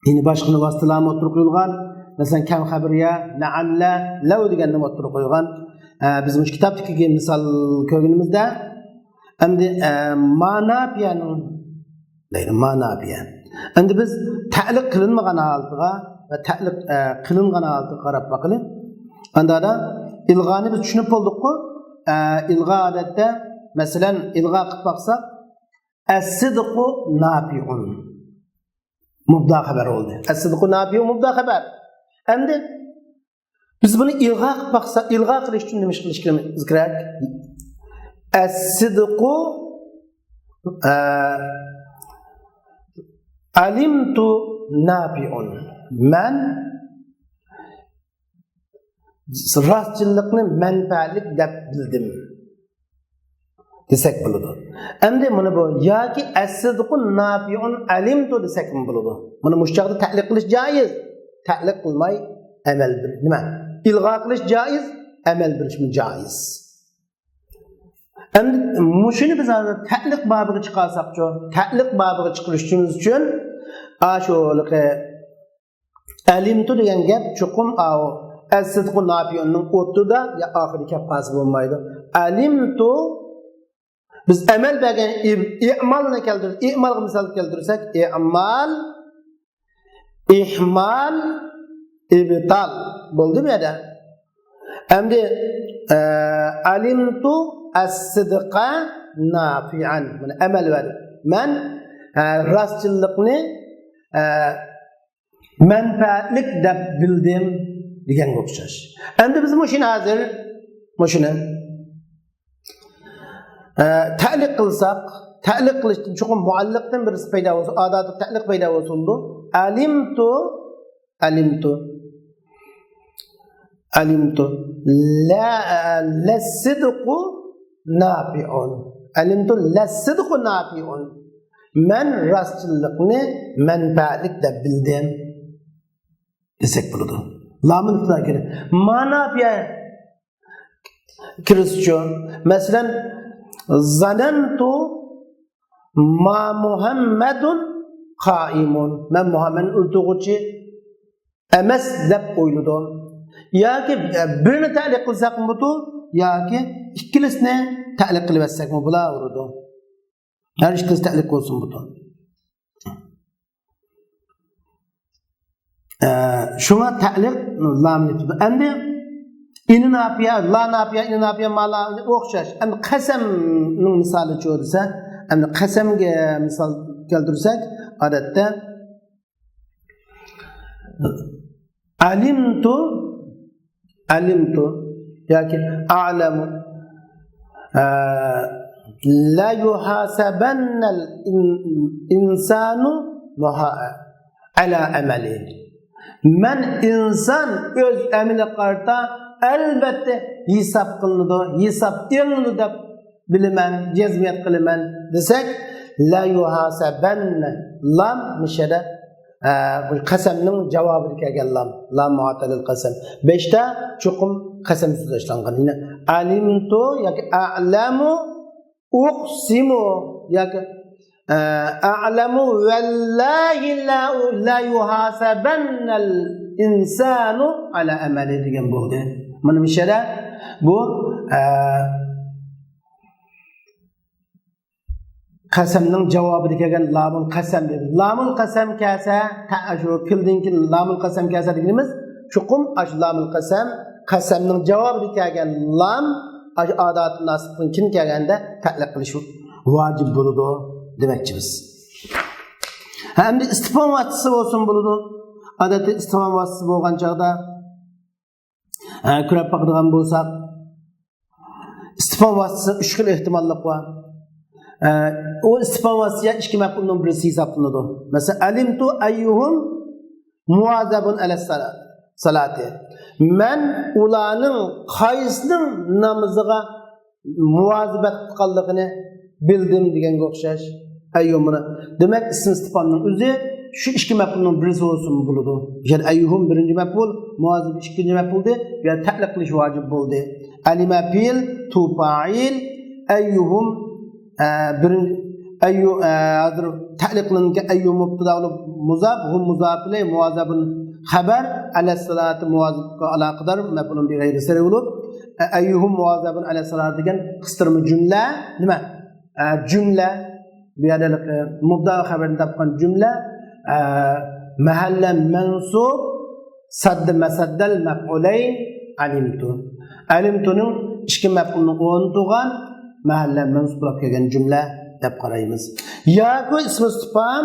yine başqa vositalarni o'tirib qo'yilgan. Masalan, kam xabariya, la'alla, law deganni o'tirib qo'ygan. Biz bu kitobdagi misol ko'rganimizda endi ma'nafiyaning deydi, ma'nafiya. Endi biz ta'liq qilinmagan holatiga va ta'liq qilingan holatiga qarab baqilib, anda ilg'ani biz tushunib bo'ldik-ku. Ilg'a odatda masalan ilg'a qilib baqsak as-sidqu nafi'un mubda xabar oldu. As-sidqu nafi'un mubda xabar. Endi biz buni ilg'a qilib baqsak, ilg'a qilish uchun nima qilish kerak? As-sidqu alimtu nafi'un. Men rostchilikni manfaatlik deb bildim desak bo'ladi. Endi buni bu yoki as-sidqu nafi'un alimtu desak ham bo'ladi. Buni mushchaqda ta'liq qilish joiz, ta'liq qilmay amal bir nima? Ilg'a qilish joiz, amal birish joiz. Endi mushuni biz hozir ta'liq babiga chiqarsak-chi, ta'liq babiga chiqarish uchun Aşo'lıqı alimtu degan gap chuqum as-sidqu nafiyunning o'rtada ya oxirgi kafasi bo'lmaydi. Alimtu biz amal degan i'malni keltirib, i'malga misol keltirsak, i'mal, ihmal, ibtal bo'ldi bu yerda. Endi alimtu as-sidqa nafi'an. Mana amal var. Men rastçılıkni menfaatlik deb bildim degan o'xshash. Endi biz mushuni hozir mushuni ta'liq qilsak, ta'liq qilishdan chuqur mualliqdan birisi paydo bo'lsa, odati ta'liq paydo bo'ldi. Alimtu la sidqu nafi'un. Alimtu la sidqu nafi'un. Men rastçılıkni menfaatlik deb bildim desek bo'ladi. Lamın iftirakiri. Mana piya kirişçi. Mesela zanantu ma Muhammedun qaimun. Men Muhammed'in urtuğuçi emes deb oyladım. Ya ki birini ta'liq qilsak butu, ya ki ikkilisini ta'liq qilib etsak mi bula urdu. Her ikkilisi ta'liq olsun butu. Şuna ta'liq lamni. Endi ini nafiya, la nafiya, ini nafiya mala o'xshash. Endi qasamning misoli cho'disa, endi qasamga misol keltirsak, odatda alimtu yoki a'lamu la yuhasabanna al-insanu ala amalihi. Men insan öz emine qarta elbette hesap qılınıdı, hesap elinidi deb bilemen, cezmiyet qiliman desek, la yuhasabanna lam mishada bu qasamning javobi kelgan lam muatalil qasam. 5ta chuqum qasam so'zlashlangan. Yine alimtu yoki a'lamu uqsimu yoki a'lamu wallahi la yuhasabanna al-insanu ala amali degan bo'ldi. Mana bu yerda bu qasamning javobiga kelgan lamul qasam dedi. Lamul qasam kelsa, shu kildinki lamul qasam kelsa deganimiz chuqum ash lamul qasam, qasamning javobiga kelgan lam ash odat nasibning kim kelganda ta'liq qilish vojib bo'ladi demekçimiz. Hem de istifam vasıtası olsun bulunur. Adeti istifam vasıtası bo'lgan chaqda ko'rib baqadigan bo'lsak, istifam vasıtası 3 xil ehtimollik bor. O istifam vasıtası ikki maf'ulning birisi hisoblanadi. Mesela alimtu ayyuhum muazabun ala salati. Men ularning qaysining namoziga muvazibat qilganligini bildim deganga o'xshash. Ayyumuna. Demek ism istifamning o'zi shu ikki maf'ulning birisi bo'lsin bo'ladi. Yani ayyuhum birinchi maf'ul, muazib ikkinchi maf'uldi, ya ta'liq qilish vojib bo'ldi. Alima fi'l, tu fa'il, ayyuhum birinchi ayyu hozir ta'liq qilingan ayyum mubtada bo'lib muzaf, hum muzaf ilay, muazabun xabar, ala salati muazibga aloqador maf'ulun bi g'ayri sari bo'lib, ayyuhum muazabun ala salati degan qistirma jumla nima? Cümle bir adalık mubda haberini tapkan cümle mahallen mensub sadd masaddal mef'uleyn alimtu'nun ikki mef'ulni o'rnatugan mahallen mensub bo'lib kelgan cümle deb qaraymiz. Yoki ism istifhom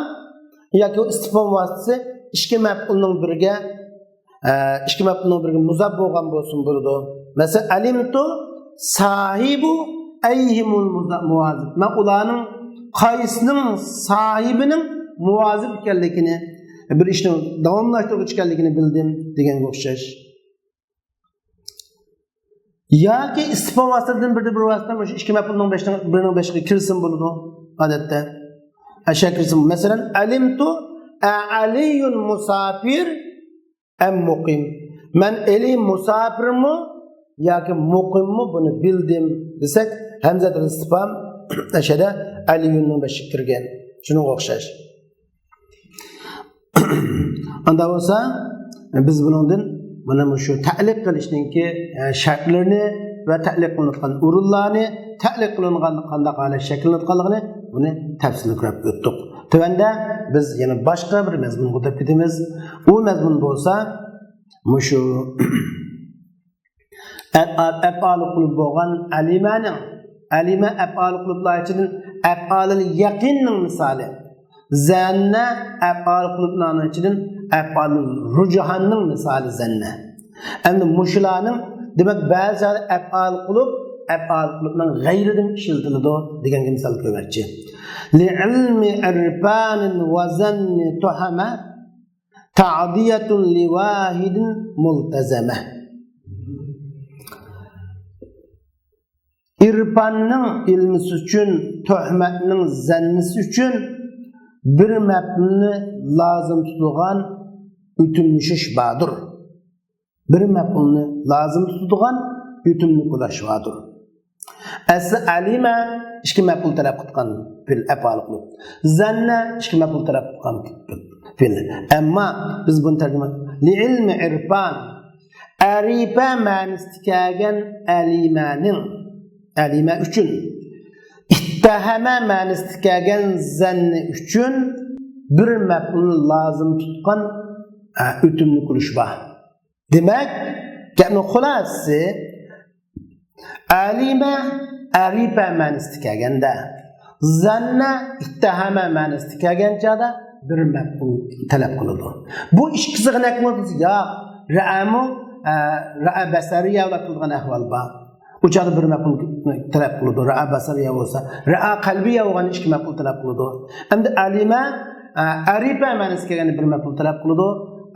yoki istifhom vositasi ikki mef'ulning biriga muzab bo'lgan bo'lsin bo'ladi. Mesela alimtu sahibu ayyihimul muazib. Men ularning qaysining sahibinin muazib ekanligini, bir ishni davomlashtiruvchi ekanligini bildim deganga o'xshash. Yoki istifhom vositasidan bir vositadan o'sha ikki maf'ulning 5ga kirsin bo'ladi odatda. Asha kirsin. Masalan, alimtu aliyun musafir am muqim. Men ali musafirmi yoki muqimmi buni bildim desak, hamzatul istifhom ashada aliyunning bashi kirgan. Shunga o'xshash. Anda olsa biz bundan mana shu ta'liq qilishninki shartlarini va ta'liq qilingan o'rinlarni, ta'liq qilingan qanday holat shakllanganligini buni tafsil ko'rib o'tdik. Tövəndə biz yana başqa bir məzmunga o'tib ketamiz. U məzmun bo'lsa, mushu af'al qilib bo'lgan alima af'al qiliblar ichidan af'alul yaqinning misoli. Zanna af'al qiliblarning ichidan af'alul rujhanning misoli zanna. Endi mushularning demak ba'zi af'al qilibning g'ayridan ishlatiladi deganga misol ko'rmoqchi. لعلم عرفان وزن تهمة تعدية لواحد ملتزمة. İrfanның ilmisi üçün, töhmetnin zannisi üçün bir mətnini lazım tutulan ütümlüşüş vardır. Bir mətnini lazım tutulan ütümlük ulaş vardır. Asli alima ikki maf'ul talab qilgan fil af'al qilib. Zanna ikki maf'ul talab qilgan fil. Ammo biz buni tarjima li ilmi irfan arifa ma'nosida kelgan alima uchun ittahama ma'nosida kelgan zanni uchun bir maf'ul lozim tutgan o'timni qilish bor. Demak, gapning xulosasi alima arifa ma'nosida kelganda, zanna ittahama ma'nosida kelganchada bir maf'ul talab qiladi. Bu ikkisi qanaqmi? Ya ra'amu ra'a basariya va qilgan ahvol bor. Uçada bir maf'ul talab qiladi. Ra'a basariya bo'lsa, ra'a qalbiya bo'lgan ikki maf'ul talab qiladi. Endi alima arifa ma'nosida kelganda bir maf'ul talab qiladi.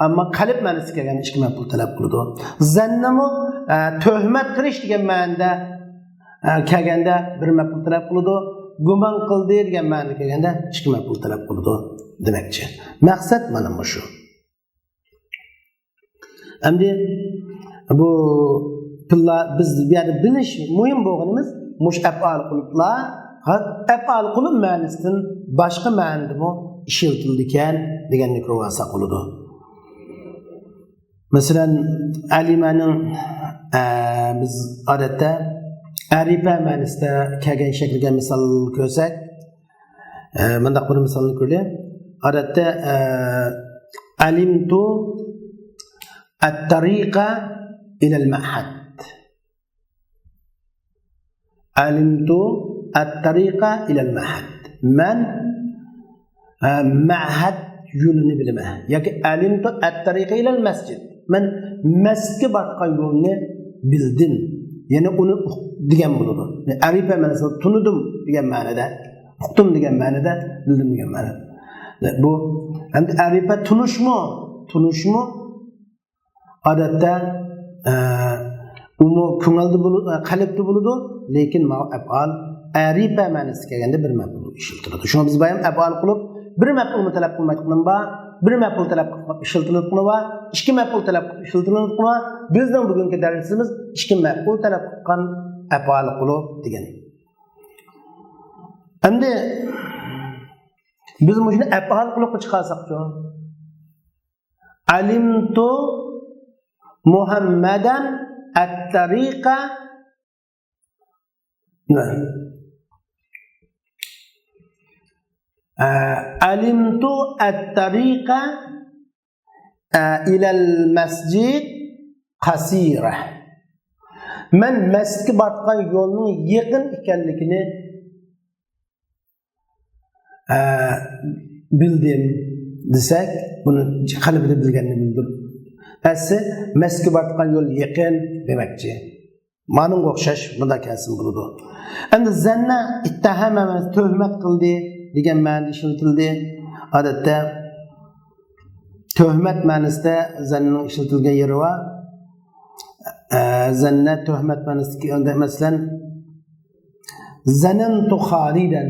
Amma qalb ma'nosida kelganda ikki maf'ul talab qiladi. Zannamu tuhmat qilish degan ma'noda kelganda bir maf'ul talab qiladi. Gumon qildi degan ma'noda kelganda ikki maf'ul talab qiladi demakchi. Maqsad mana shu. Endi bu biz bu yerda bilish muhim bo'lganimiz mush af'al qiliblar, af'al qilib ma'nosidan boshqa ma'nodami ishlatildi ekan deganni ko'rsa qiladi. Masalan, alimaning biz odatda arifa ma'nosida kelgan shakliga misol ko'rsak, bundaq bir misolni ko'raylik. Odatda alimtu at-tariqa ila al-ma'had. Alimtu at-tariqa ila al-ma'had. Man ma'had yo'lini bilaman. Yoki alimtu at-tariqa ila al-masjid. Men masjidga borgan yo'lni bildim. Ya'ni uni degan bo'ladi. Arifa ma'nosi tunidim degan ma'noda, uqdim degan ma'noda, bildim degan ma'noda. Bu endi arifa tunishmi? Odatda uni ko'ngilda bo'ladi, qalbda bo'ladi, lekin af'al arifa ma'nosida kelganda bir maf'ul ishlatiladi. Shuni biz bayam af'al qilib bir maf'ul talab qilmoqchiman ba, bir maf'ul talab ishlatiladi va ikki maf'ul talab ishlatiladi va bizning bugungi darsimiz ikki maf'ul talab qilgan af'al qilib degan. Endi biz buni af'al qilib chiqarsak-chi. Alimtu Muhammadan at-tariqa alimtu at-tariqa ila al-masjid qasira. Men masjidga borgan yo'lning yaqin ekanligini bildim desak, buni qalbida bilganini bildim. Asli masjidga borgan yo'l yaqin demakchi. Ma'nunga o'xshash bunda kelsin bo'ladi. Endi zanna ittahama tuhmat qildi degan ma'noda ishlatildi. Odatda tuhmat ma'nosida zannaning ishlatilgan yeri va zanna tuhmat ma'nosida masalan zanantu Xolidan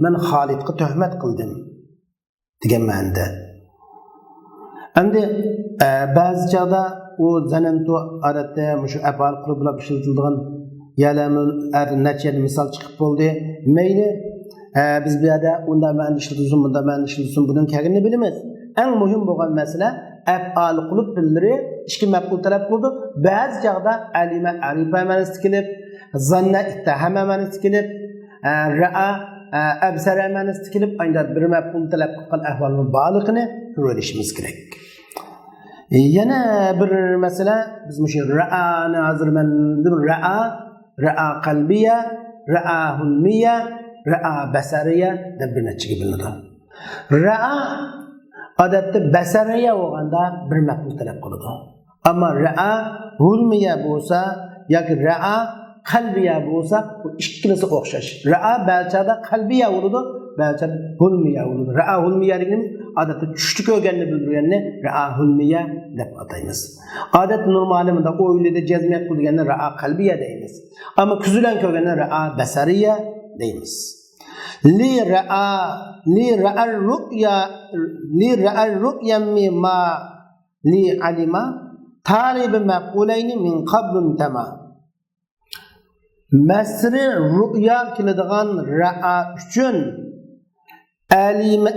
men Xolidga tuhmat qildim degan ma'noda. Endi ba'zi chog'da u zanantu odatda shu af'al qilib ishlatilgan yalamul nacha misol chiqib bo'ldi. Mayli biz bu yerda unda ma'no ishlatilsin, bunda ma'no ishlatilsin, bundan kelganini bilamiz. eng muhim bo'lgan masala af'al qilib billari ikki maf'ul talab qildi. Ba'zi chaqda alima arifa ma'nosida kelib, zanna ittaha ma'nosida kelib, ra'a absara ma'nosida kelib, ayda bir maf'ul talab qilgan ahvolning baliqini ko'rishimiz kerak. Yana bir masala biz shu ra'ani hozir men ra'a qalbiya, ra'a hulmiya, ra'a basariya deb bir nechaga bo'linadi. Ra'a odatda basariya bo'lganda bir maf'ul talab qiladi. Ammo ra'a hulmiya bo'lsa yoki ra'a qalbiya bo'lsa bu ikkilisi o'xshash. Ra'a balchada qalbiya bo'ladi, balchada hulmiya bo'ladi. Ra'a hulmiya deganimiz odatda tushni ko'rganni bildirganni ra'a hulmiya deb ataymiz. Odat normalimizda o'ylida jazmiyat qilganni ra'a qalbiya deymiz. Ammo kuzulan ko'rganni ra'a basariya deymiz. Li ra'a ru'ya mimma li alima talib maqulayn min qablun tama. Masri ru'ya keladigan ra'a uchun alima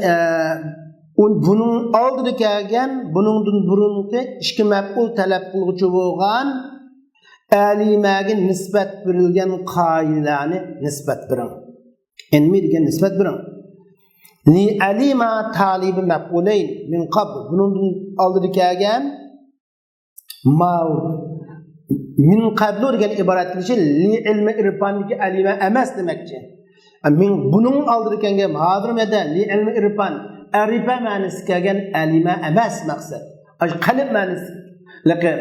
bunun oldida kelgan buningdan burungi ikki maf'ul talab qiluvchi bo'lgan alimaga nisbat berilgan qoidalarni nisbat bering. Ilmi degan nisbat bering. Li alima talib maf'ulayn min qabl buningdan oldida kelgan ma min qabl degan iborat qilishi li ilmi irfondagi alima emas demakchi. Min bunun oldida kelgan hozir meda li ilmi irfon arifa ma'nosi kelgan alima emas maqsad. Qalb ma'nosi. Lekin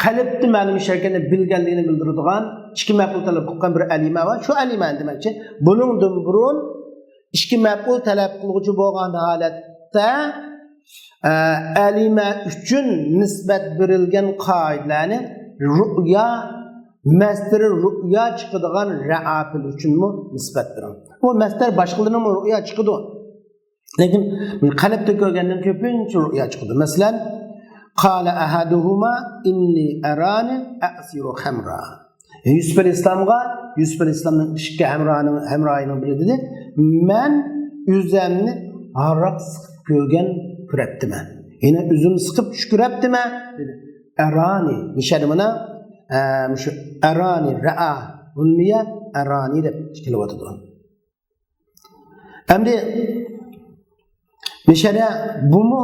qalbni ma'lum shakilni bilganligini bildiradigan ikki maf'ul talab qilgan bir alima var. Shu alima demakchi. Buningdan burun ikki maf'ul talab qiluvchi bo'lgan holatda alima uchun nisbat berilgan qoidalarni ru'ya masdari ru'ya chiqadigan ra'afil uchunmi nisbat bering. Bu masdar boshqalarning ru'ya chiqadi. Lekin qalbda ko'rgandan ko'pincha ru'ya chiqadi. Masalan, qala ahaduhuma inni arani asiru khamra. Yusuf alayhisalomning ishki hamroyining biri dedi, men o'zimni aroq siqib ko'rgan ko'raptiman. Yana o'zim siqib tush ko'raptiman dedi. Arani nishadi mana shu arani ra'a ulmiya arani deb kelyapti. Endi nishada bumu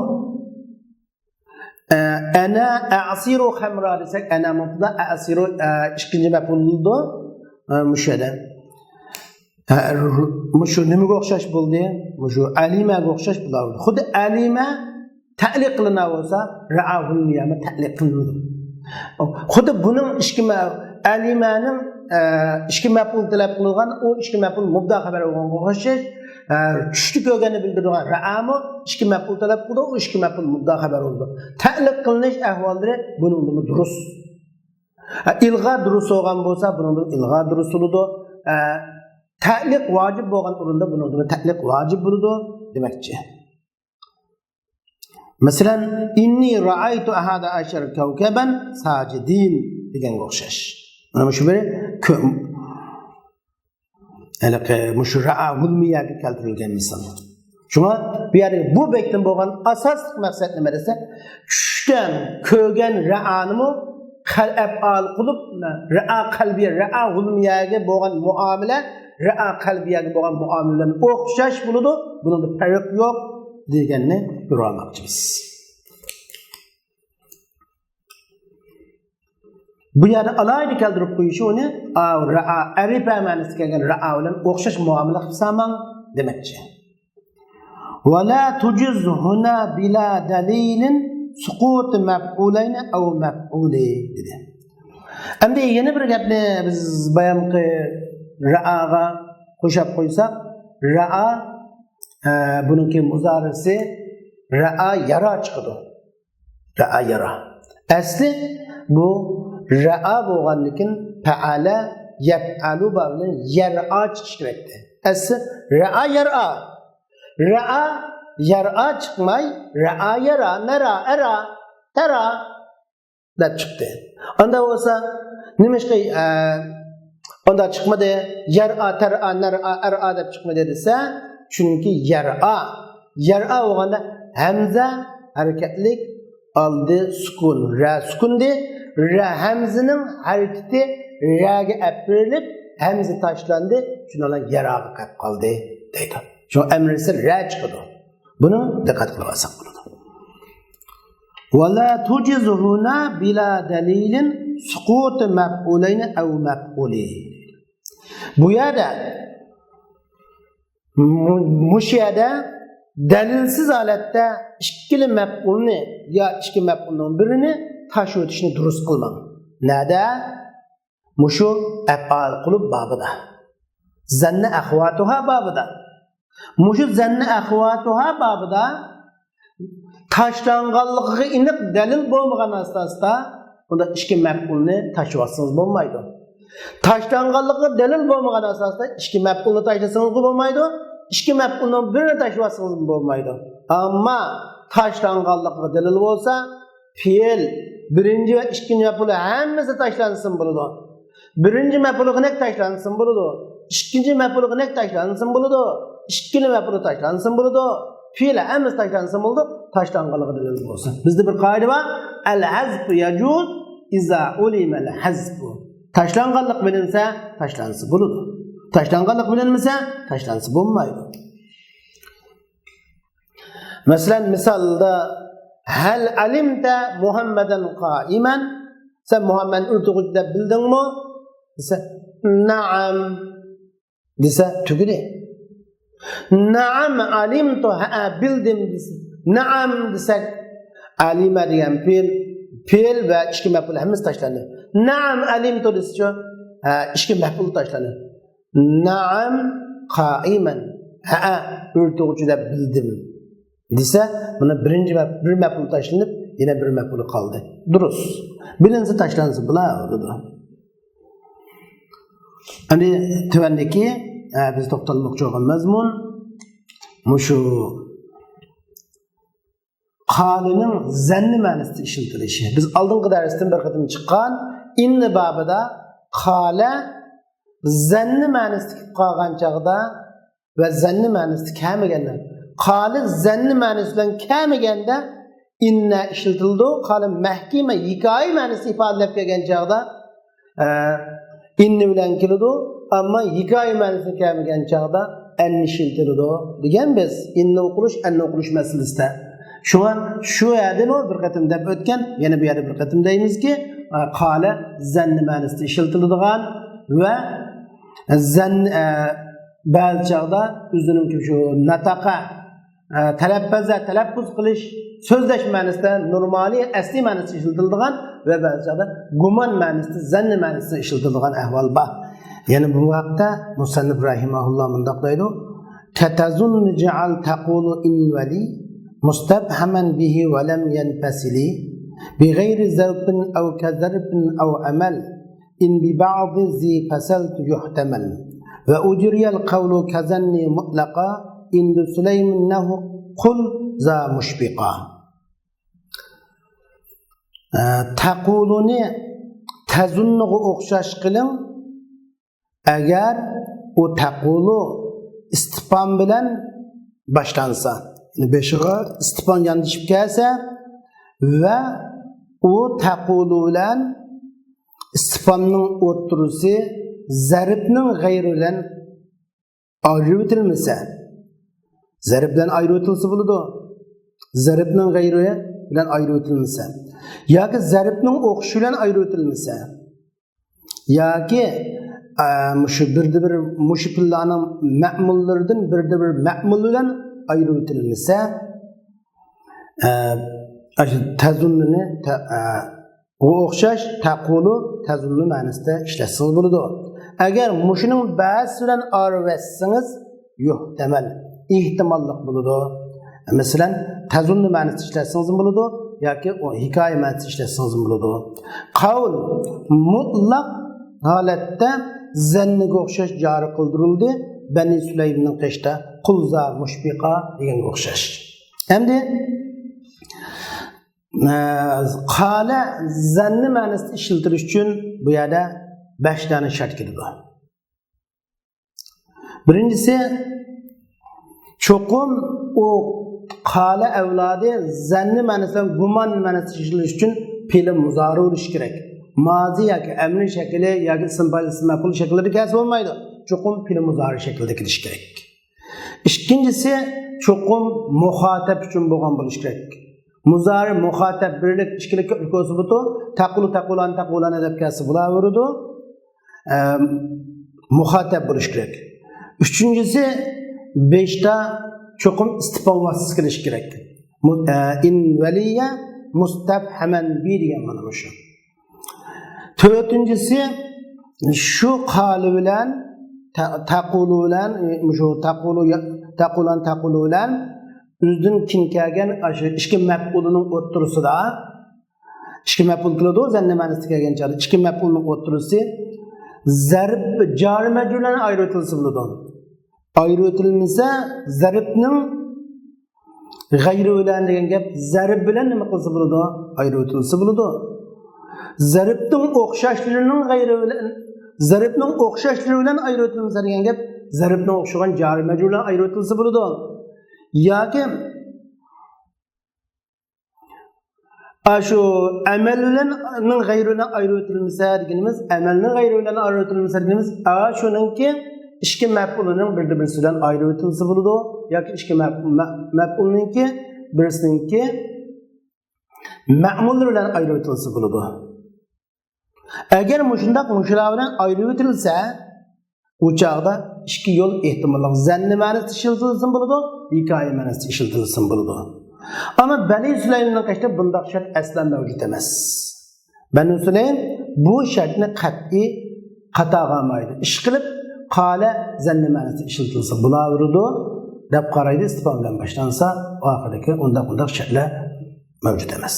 ana asiru khamra desak ana mubda asiru ikkinchi maf'ulda mushada mushu nimaga o'xshash bo'ldi? Mushu alimaga o'xshash bo'ladi. Xuddi alima ta'liq qilina bo'lsa ra'ahul miyami ta'liq qilinadi. Xuddi buning alimaning ikki maf'ul talab qilingan u ikki maf'ul mubda xabar bo'lganga o'xshash tushni ko'rganni bildiradigan ra'ami ikki maf'ul talab qildi, u ikki maf'ul mubda xabar bo'ldi. Ta'liq qilinish ahvollari buning durust. İlg'a durust bo'lgan bo'lsa buning ilg'a durust bo'ladi. Ta'liq vojib bo'lgan o'rinda buning ta'liq vojib bo'ladi demakchi. Masalan, inni ra'aytu ahada ashar kawkaban sajidin deganga o'xshash. Mana shu bir mush ra'ahul miyaga keltirilgan misol. Shunga bu yerda bu bekdan bo'lgan asosiy maqsad nima desa, tushdan ko'rgan ra'animi af'al qilib ra'a qalbiya ra'ahul miyaga bo'lgan muomala ra'a qalbiyaga bo'lgan muomaladan o'xshash bo'ladi. Bunda farq yo'q deganni ko'rmoqchimiz. Bu yerda alayda keltirib qo'yishi uni ra'a arifa ma'nosida kelgan ra'a bilan o'xshash muomala qilsaman demakchi. Va la tujiz huna bila dalilin suqut maf'ulayn aw maf'uli dedi. Endi yana bir gapni biz bayonqi ra'aga qo'shib qo'ysak, ra'a buningki muzarisi ra'a yara chiqadi. Ra'a yara. Asli bu ra'a bo'lganlikin fa'ala yaf'alu bilan yar'a chiqish kerakdi. Asli ra'a yar'a. Ra'a yar'a chiqmay ra'a yara nara ara tara deb chiqdi. Onda bo'lsa nima ishqi onda chiqmadi yar'a tara nara ara deb chiqmadi desa, chunki yar'a bo'lganda hamza hareketlik aldı sukun. Ra sukundi. Ra hamzining hareketi ra'ga aprilib hamza tashlandı. Shuni bilan yaraga qolib qoldi deydi. Shu amrisi ra chiqadi. Buni diqqat qilib olsak bo'ladi. ولا توجز هنا بلا دليل سقوط مفعولين أو مفعولين. Bu yerda müşiyada dalilsiz holatda ikkili maf'ulni yo ikki maf'ulning birini tash o'tishni durust qilmang. Nada? Mushu af'al qilib babida. Zanna akhwatuha babida. Mushu zanna akhwatuha babida taşlanganlığı iniq dalil bo'lmagan asosda unda ikki maf'ulni tashlasangiz bo'lmaydi. Taşlanganlığı dalil bo'lmagan asosda ikki maf'ulni tashlasangiz bo'lmaydi. İki mef'ulun birini taşıvasanız bo'lmaydi. Ama taşlanganlığı dalil bo'lsa, fiil birinci ve ikinci mef'ulu hammasi tashlansın bo'ladi. Birinci mef'ulu nek tashlansın bo'ladi. İkinci mef'ulu nek tashlansın bo'ladi. İkinci mef'ulu tashlansın bo'ladi. Fiil hammasi tashlansın bo'ladi. Taşlanganlığı dalil bo'lsa. Bizde bir qoida var. El-hazf yajuz iza ulima el-hazf. Taşlanganlık bilinse tashlansın bo'ladi. Taşlanganlık bilinmese taşlansı bulmaydı. Mesela misalda hal alimte Muhammeden qaimen, sen Muhammed urtuğuda bildin mi? Dese naam dese tügüde. Naam alimtu ha bildim dese. Naam desek alime diyen fiil ve iki mef'ul hemiz taşlanır. Naam alimtu dese iki mef'ul taşlanır. Naam qaimen ha urtuğuda bildim dese buna birinci bir mef'ul taşlanıp yine bir mef'ul kaldı. Durus. Birinci taşlansın buladı. Hani tövendeki biz to'xtalmoqchi bo'lgan mazmun mushu qalining zanni ma'nosida ishlatilishi. Biz oldingi darsdan bir qatim chiqqan inni babida qala zanni ma'nosida kelib qolgan chog'da va zanni ma'nosida kelmaganda qali zanni ma'nosi bilan kelmaganda inna ishlatildi. Qali mahkima hikoya ma'nosida ifodalab kelgan chog'da inni bilan keladi. Ama hikoya ma'nosida kelmagan chog'da anni ishlatildi degan biz inni o'qilish anni o'qilish masalasida. Şu yerden o bir qatim deb o'tgan, yana bu yerda bir qatim deymizki, qala zanni ma'nosida ishlatiladigan va zan ba'zi chog'da o'zining shu nataqa talaffuz qilish so'zlash ma'nosida normaliy asli ma'nosida ishlatiladigan va ba'zi chog'da gumon ma'nosida zanni ma'nosida ishlatiladigan ahvol bor. Yani bu vaqtda Musannif rahimahulloh mundaq deydi: "Tatazun ja'al taqulu in wali mustabhaman bihi wa lam yanfasili bi ghairi zarfin aw kadharfin aw amal in bi ba'd zi fasalt yuhtamal ve ujriya al-qawlu kazanni mutlaqa in sulayminahu qul za mushbiqa." Taquluni tazunnuga o'xshash qiling agar o taqulu istifhom bilan boshlansa, beshiga istifhom yandishib kelsa va o taqulu bilan istifhomning o'tirisi zarfning g'ayri bilan ayrilmasa, zarf bilan ayrilsa bo'ladi. Zarfning g'ayri bilan ayrilmasa yoki zarfning o'qishi bilan ayrilmasa yoki şu bir muşipillanın ma'mullardan bir ma'mul bilan ayrilmasa tazunnuni o o'xshash taqulu tazunnu ma'nosida ishlatsangiz bo'ladi. Agar mushuning ba'zi bilan ayrilsangiz yuhtamal ehtimollik bo'ladi. Masalan tazunnu ma'nosida ishlatsangiz bo'ladi yoki o hikoya ma'nosida ishlatsangiz bo'ladi. Qawl mutlaq holatda zanniga o'xshash jari qildirildi. Bani Sulaymning qishda qulza mushbiqa deganga o'xshash. Endi qala zanni ma'nosida ishlatilish uchun bu yerda 5 dona shart keladi. Birinchisi cho'qim o qala avlodi zanni ma'nosida gumon ma'nosida ishlatilishi uchun fe'li muzari bo'lishi kerak. Mazi yoki amr shakli yoki ism fa'il ism maf'ul shaklida kelsa bo'lmaydi. Cho'qim fe'li muzari shaklida kelishi kerak. Ikkinchisi cho'qim muxotab uchun bo'lgan bo'lishi kerak. Muzari muxotab birlik ikkilik ko'rsa bu taqulu taqulan taqulana deb kelsa bo'laveradi. Muxotab bo'lishi kerak. Üçüncüsü 5'te çokum istifam vasıfı kilish kerak. In veliye mustafhamen bir degan mana bu. Dördüncüsü şu qalı bilan taqulu bilan şu taqulu bilan üzdün kin kelgan aşı ikki maf'ulining o'ttirisida ikki maf'ul keladi zanni ma'nosida kelgan chog'da ikki maf'ulning o'ttirisi zarb jar majrulan ayritilsa bo'ladi. Ayrıtılmasa zaribning g'ayri bilan degan gap zarb bilan nima qilsa bo'ladi? Ayrıtılsa bo'ladi. Zaribning o'xshashlarining g'ayri bilan zaribning o'xshashlari bilan ayrıtılmasa degan gap zaribning o'xshagan jari majrur bilan ayrıtılsa bo'ladi. Yoki Aşu amel bilan g'ayri bilan ayrıtılmasa deganimiz amalning g'ayri bilan ayrıtılmasa deganimiz shuningki ikki maf'ulining bir-birisi bilan ayrıtılsa bo'ladi yoki ikki maf'ulninki birisininki ma'mul bilan ayrıtılsa bo'ladi. Agar mushundaq mushlar bilan ayrıtılsa, u chaqda ikki yo'l ehtimol zanni ma'nosida ishlatilsa bo'ladi, hikoya ma'nosida ishlatilsa bo'ladi. Ama Bani Sulaymning qashda bundaq shart aslan mavjud emas. Bani Sulaym bu shartni qat'iy qatag'amaydi. Ish qilib qala zanni ma'nosida ishlatilsa bo'laveradi deb qaraydi. Istifom bilan boshlansa, oxiridagi undaq shartlar mavjud emas.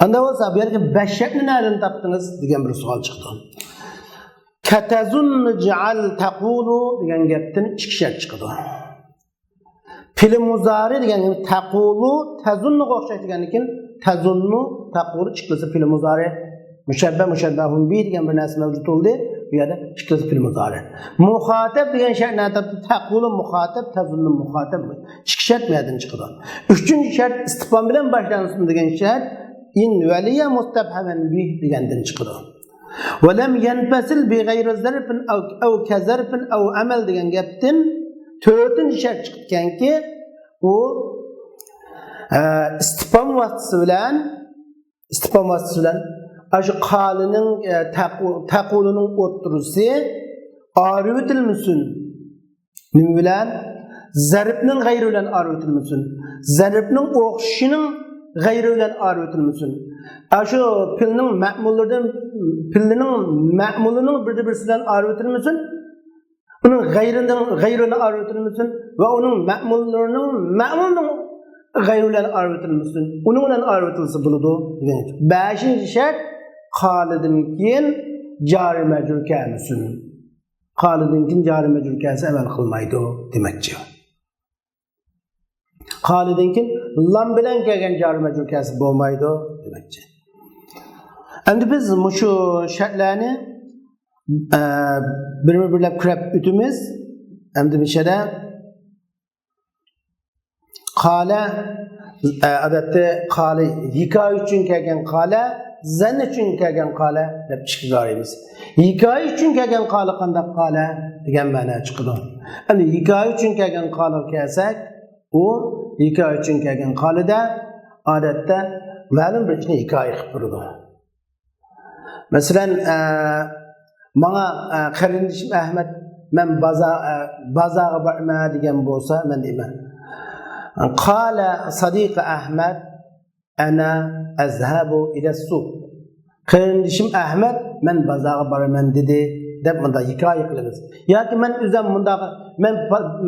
Anda bo'lsa bu yerga 5 shartni nereden topdingiz degan bir savol chiqdi. Katazun ja'al taqulu degan gapdan 2 shart chiqdi. Fe'l muzari degan taqulu tazunnu o'xshaydi degandan tazunnu taqulu chiqsa fe'l muzari mushabbahun bi degan bir narsa mavjud bo'ldi. Bu yerda chiqsa fe'l muzari. Muxotab degan shartni topdi. Taqulu muxotab, tazunnu muxotab. 2 shart bu yerdan chiqdi. 3-chi shart istifom bilan boshlansin degan shart in valiya mustafhaman bi degandan chiqdi. Wa lam yanfasil bi ghayri zarfin aw kazarfin aw amal degan gapdan 4-chi shart chiqqanki u istifom vasfisi bilan aşı qalining taquluning o'ttirisi arıtilmisin. Nima bilan? Zarfning g'ayri bilan arıtilmisin. Zarfning o'xshishining g'ayri bilan arıtilmisin. Aşı filning ma'mulining bir-birisi bilan arıtilmisin. Uning g'ayrini arıtilmisin va uning ma'mulining g'ayri bilan arıtilmisin. Uning bilan arıtilsa bo'ladi degan. 5-chi shart qalidan keyin jari majrur kelsin. Qalidan keyin jari majrur kelsa amal qilmaydi demakchi. Qalidan keyin lam bilan kelgan jari majrur kelsa bo'lmaydi demakchi. Endi biz shu shartlarni bir-birlab kirib o'tamiz. Endi bu yerda qala odatda qali hikoya uchun kelgan qala zan uchun kelgan qala deb chiqaramiz. Hikoya uchun kelgan qala qanday qala degan ma'no chiqadi. Endi hikoya uchun kelgan qala kelsak, u hikoya uchun kelgan qalada odatda ma'lum bir hikoya qilib turadi. Masalan, menga qarindishim Ahmad men bozorga borma degan bo'lsa, men deyman. Qala sadiq Ahmad ana azhabu ila suq. Qarindishim Ahmad men bozorga boraman dedi deb bunda hikoya qilamiz. Yoki men o'zim bunda men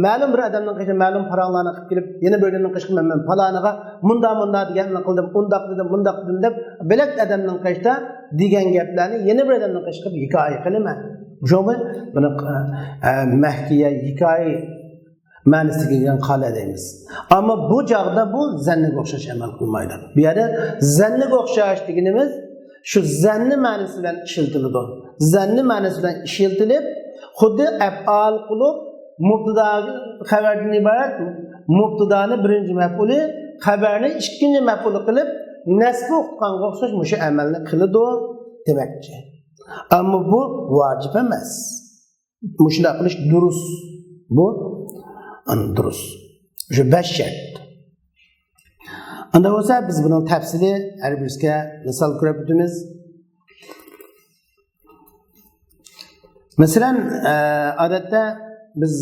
ma'lum bir odamning qishib ma'lum paranglarni qilib kelib, yana bir odamning qishib men faloniga munda deganni qildim, undaq dedim, mundaq dedim deb bilak odamning qishda degan gaplarni yana bir odamning qishib hikoya qilaman. Shuni buni mahkiya hikoya ma'nosida kelgan qala deymiz. Ammo bu chog'da bu zanniga o'xshash amal qilmaydi. Bu yerda zanniga o'xshash deganimiz shu zanni ma'nosi bilan ishlatiladi. Zanni ma'nosi bilan ishlatilib, xuddi af'al qilib mubtada xabardan iborat mubtadani birinchi maf'uli, xabarni ikkinchi maf'uli qilib, nasbi o'qitganga o'xshash mushu amalni qiladi demakchi. Ammo bu vojib emas. Mushunday qilish durust. Bu durust. Shu 5 shart. Anda bo'lsa biz buning tafsili har birisiga misol ko'rib o'tamiz. Masalan, odatda biz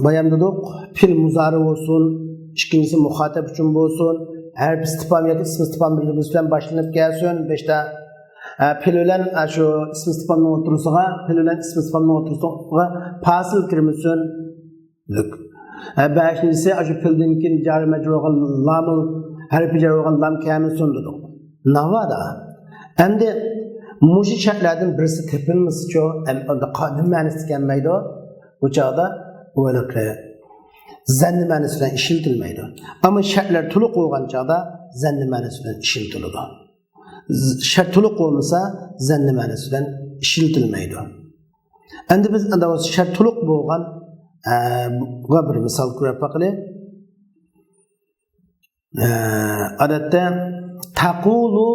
bayon dedik, fil muzari bo'lsin, ikkinchisi muxotab uchun bo'lsin, harf istifhom yoki ism istifhom bilan boshlanib kelsin, 5 ta fil bilan shu ism istifhomning o'tirisiga, fil bilan ism istifhomning o'tirisiga fasil kirmasin. Beshinchisi shu fildan keyin jar majrurga lamul harfi jar bo'lgan lam kelmasin dedik. Navada endi mushi shartlardan birisi tepilmasicho, unda qonun ma'nosi kelmaydi. Bu chog'da o'liqi zanni ma'nosi bilan ishlatilmaydi. Ammo shartlar to'liq bo'lgan chog'da zanni ma'nosi bilan ishlatiladi. Shart to'liq bo'lmasa zanni ma'nosi bilan ishlatilmaydi. Endi biz shart to'liq bo'lgan bir misol ko'rib baqili. Odatda taqulu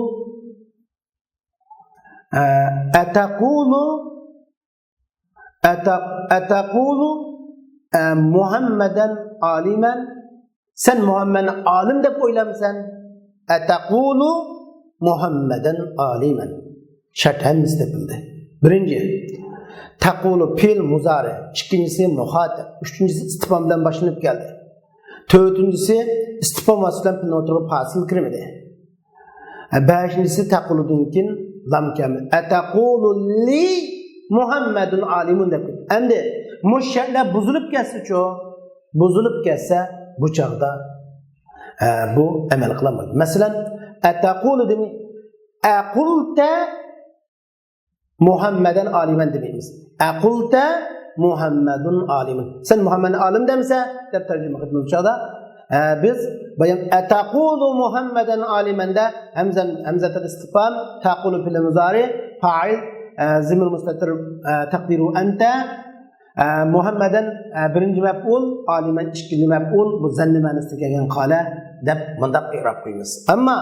ataqulu Muhammadan aliman, sen Muhammadni alim deb o'ylamsan. Ataqulu Muhammadan aliman. Shart hammasi tepildi. Birinchi taqulu fil muzari, ikkinchisi muxotab, uchinchisi istifhom bilan boshlanib keldi. To'rtinchisi istifhom bilan filni o'tirib fasil kirmadi. Beshinchisi taquludan keyin lam keldi. Ataqulu li Muhammadun alimun deb. Endi musharlar buzilib kelsa bu chaqda bu amal qilinmaydi. Masalan, ataqulu demi aqulta Muhammadan aliman deymiz. Aqulta Muhammadun aliman. Sen Muhammadni alim demsa deb tarjima qilamiz chaqda biz bayan ataqulu Muhammadan alimanda hamzatul istifham taqulu fil muzari fa'il zimir mustatir taqdiru anta Muhammadan birinchi maf'ul, aliman ikkinchi maf'ul, bu zanni ma'nosida kelgan qala deb mundaq i'rob qo'yamiz. Ammo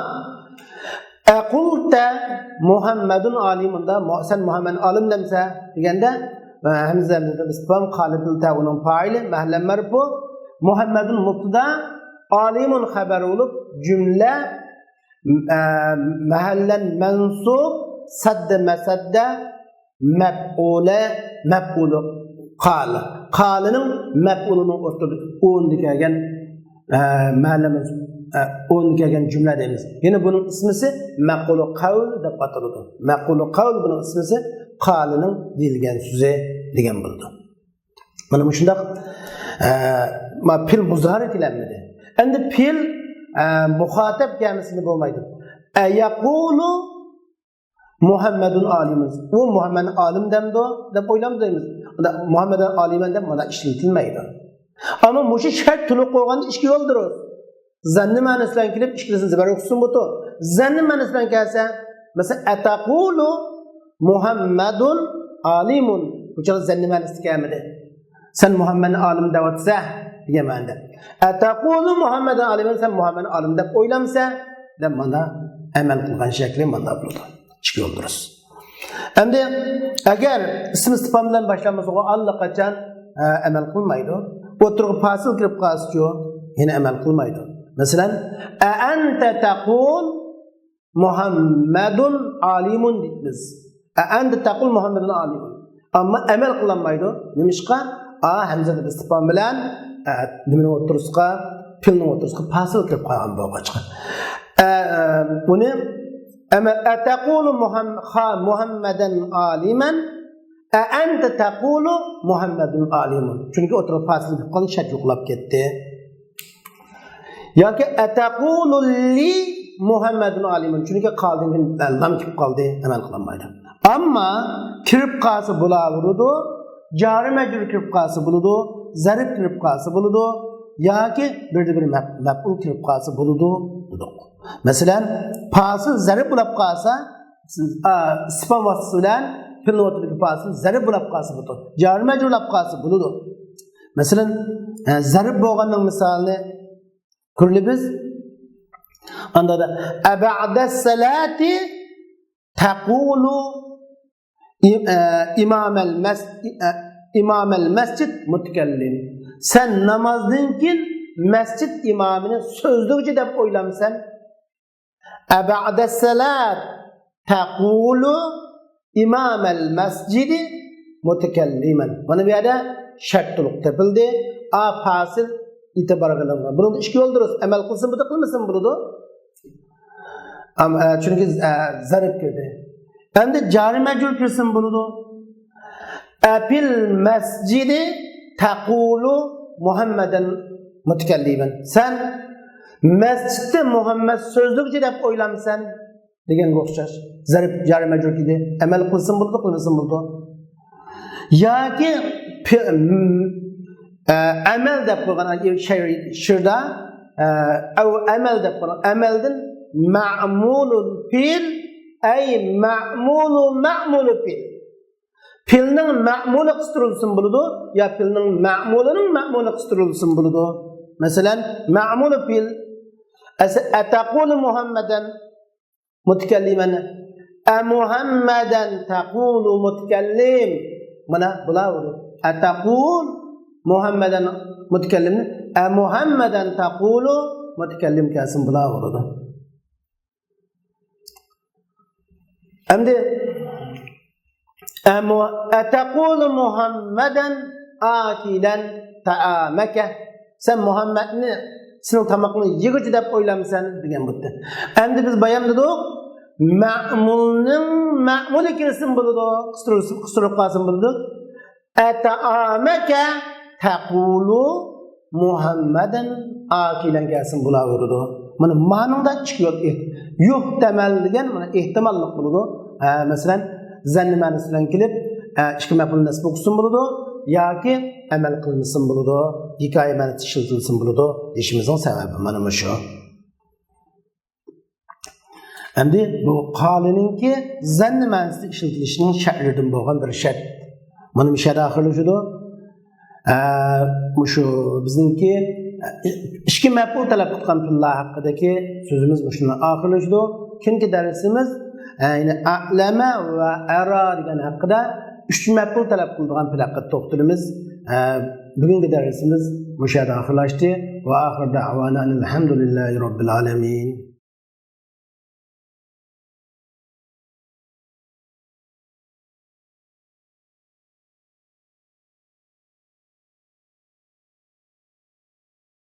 aqulta Muhammadun alimunda sen Muhammad alim demsa deganda hamzatul istifham qalitul ta'unun fa'ili mahlan marfu Muhammadun mubtada alimun xabar bo'lib jumla mahallan mansub sadda masadda maf'ulu qala qalaning maf'ulini o'rtada o'rniga kelgan ma'lumot o'rniga kelgan jumla deymiz. Yana buning ismisi maqulu qawl deb ataladi. Maqulu qawl buning ismisi qalaning deyilgan so'zi degan bo'ldi. Mana bu shundoq fil muzari kelamidi. Endi fil muxotab kelmasini bo'lmaydi. Yaqulu Muhammadun alimun. U Muhammad alim demdi deb o'ylamaymiz. Muhammadan aliman deb mana ishlatilmaydi. Ammo mushi shart to'liq qo'yganda ishga yo'ldir. Zanni ma'nosi bilan kelib ishkilsin zabar o'qisin bo'to. Zanni ma'nosi bilan kelsa, masalan ataqulu Muhammadun alimun. Bu chog'da zanni ma'nosi kelmadi. Sen Muhammadni alim deb o'tsa degan ma'noda. Ataqulu Muhammadan aliman, sen Muhammadni alim deb o'ylamsa, deb mana amal qilgan shakli mana bo'ladi. Ishga yo'ldirsiz. Endi agar ism istifhom bilan boshlanmasa, u allaqachon amal qilmaydi. O'tirib fasil kirib qolsa-ku, yana amal qilmaydi. Masalan, a anta taqul Muhammadun alimun deymiz. A anta taqul Muhammadun alimun. Ammo amal qilinmaydi. Nimishqa? Hamzatul istifhom bilan nimani o'tirishqa, filni o'tirishqa fasil kirib qolgan bo'lg'achqa. Buni ama ataqulu Muhammadan aliman a anta taqulu Muhammadun alimun. Chunki o'tirib fasil qilib qolish shart yo'qlab ketdi. Yoki ataqulu li Muhammadun alimun. Chunki qoldigan lam kelib qoldi, amal qilinmaydi. Ammo kirib qolsa bo'laveradi, jari majrur kirib qolsa bo'ladi, zarf kirib qolsa bo'ladi, yoki bir maf'ul kirib qolsa bo'ladi. Masalan, fasil zarf bo'lib qolsa, istifhom vasitasi bilan filni o'tirib fasil zarf bo'lib qolsa bo'ladi. Jar majrur bo'lib qolsa bo'ladi. Masalan, zarf bo'lganning misolini Kulli biz anda da ba'da salati taqulu imam el masjid mutakallim. Sen namazdan keyin masjid imamini so'zlug'chi deb o'ylamsan. Ba'da salat taqulu imam el masjid mutakalliman. Mana bu yerda shartliq topildi. A fasil itibar qilingan. Buni ishga yo'ldirasiz. Amal qilsin, bu qilmasin bunu. Chunki zarb kirdi. Endi jari majrur kirsin bunu. Fil masjidi taqulu Muhammadan mutakalliman. Sen masjidda Muhammad so'zlug'chi deb o'ylamsan degan o'xshash. Zarb jari majrur kirdi. Amal qilsin bunu, qilmasin bunu. Yoki amal deb qo'ygan she'rda amal deb qo'ygan amaldan ma'mulul fil ay ma'mulu fil. Filning ma'muli qistirulsin bo'ladi yo filning ma'mulining ma'muli qistirulsin bo'ladi. Masalan, ma'mulu fil ataqulu Muhammadan mutakalliman Muhammadan taqulu mutakallim. Mana bular ataqul Muhammadan mutakallim Muhammadan taqulu mutakallim kasim bular bo'ladi. Endi ataqulu Muhammadan akilan ta'amaka. Sen Muhammadni sening tamoqni yeguvchi deb o'ylamsan degan bo'ldi. Endi biz bayon dedik, ma'mulning ma'muli kirsin bo'ladi, qistirib qolsin bo'ladi. Ata'amaka taqulu Muhammadan akilan kasim bo'laveradi. Mana ma'noda chiqib yuhtamal degan mana ehtimollik bo'ladi. Masalan, zanni ma'nosidan kelib, ikki maf'ul nasb bo'lsin bo'ladi yoki amal qilinsin bo'ladi, hikoya ma'nosi ishlatilsin bo'ladi. Deyishimizning sababi mana shu. Endi bu qolininki zanni ma'nosida ishlatilishining shartidan bo'lgan bir shart. Mana bu shart oxirlashadi. Shu bizningki ikki maf'ul talab qilgan fillar haqidagi so'zimiz shundan oxirlashadi. Keyingi darsimiz yani a'lama va ara degan haqida 3 maf'ul talab qilgan fillarga to'xtalamiz. Bugungi darsimiz bu yerda oxirlashdi. Va oxir da'vana alhamdulillahi robbil alamin.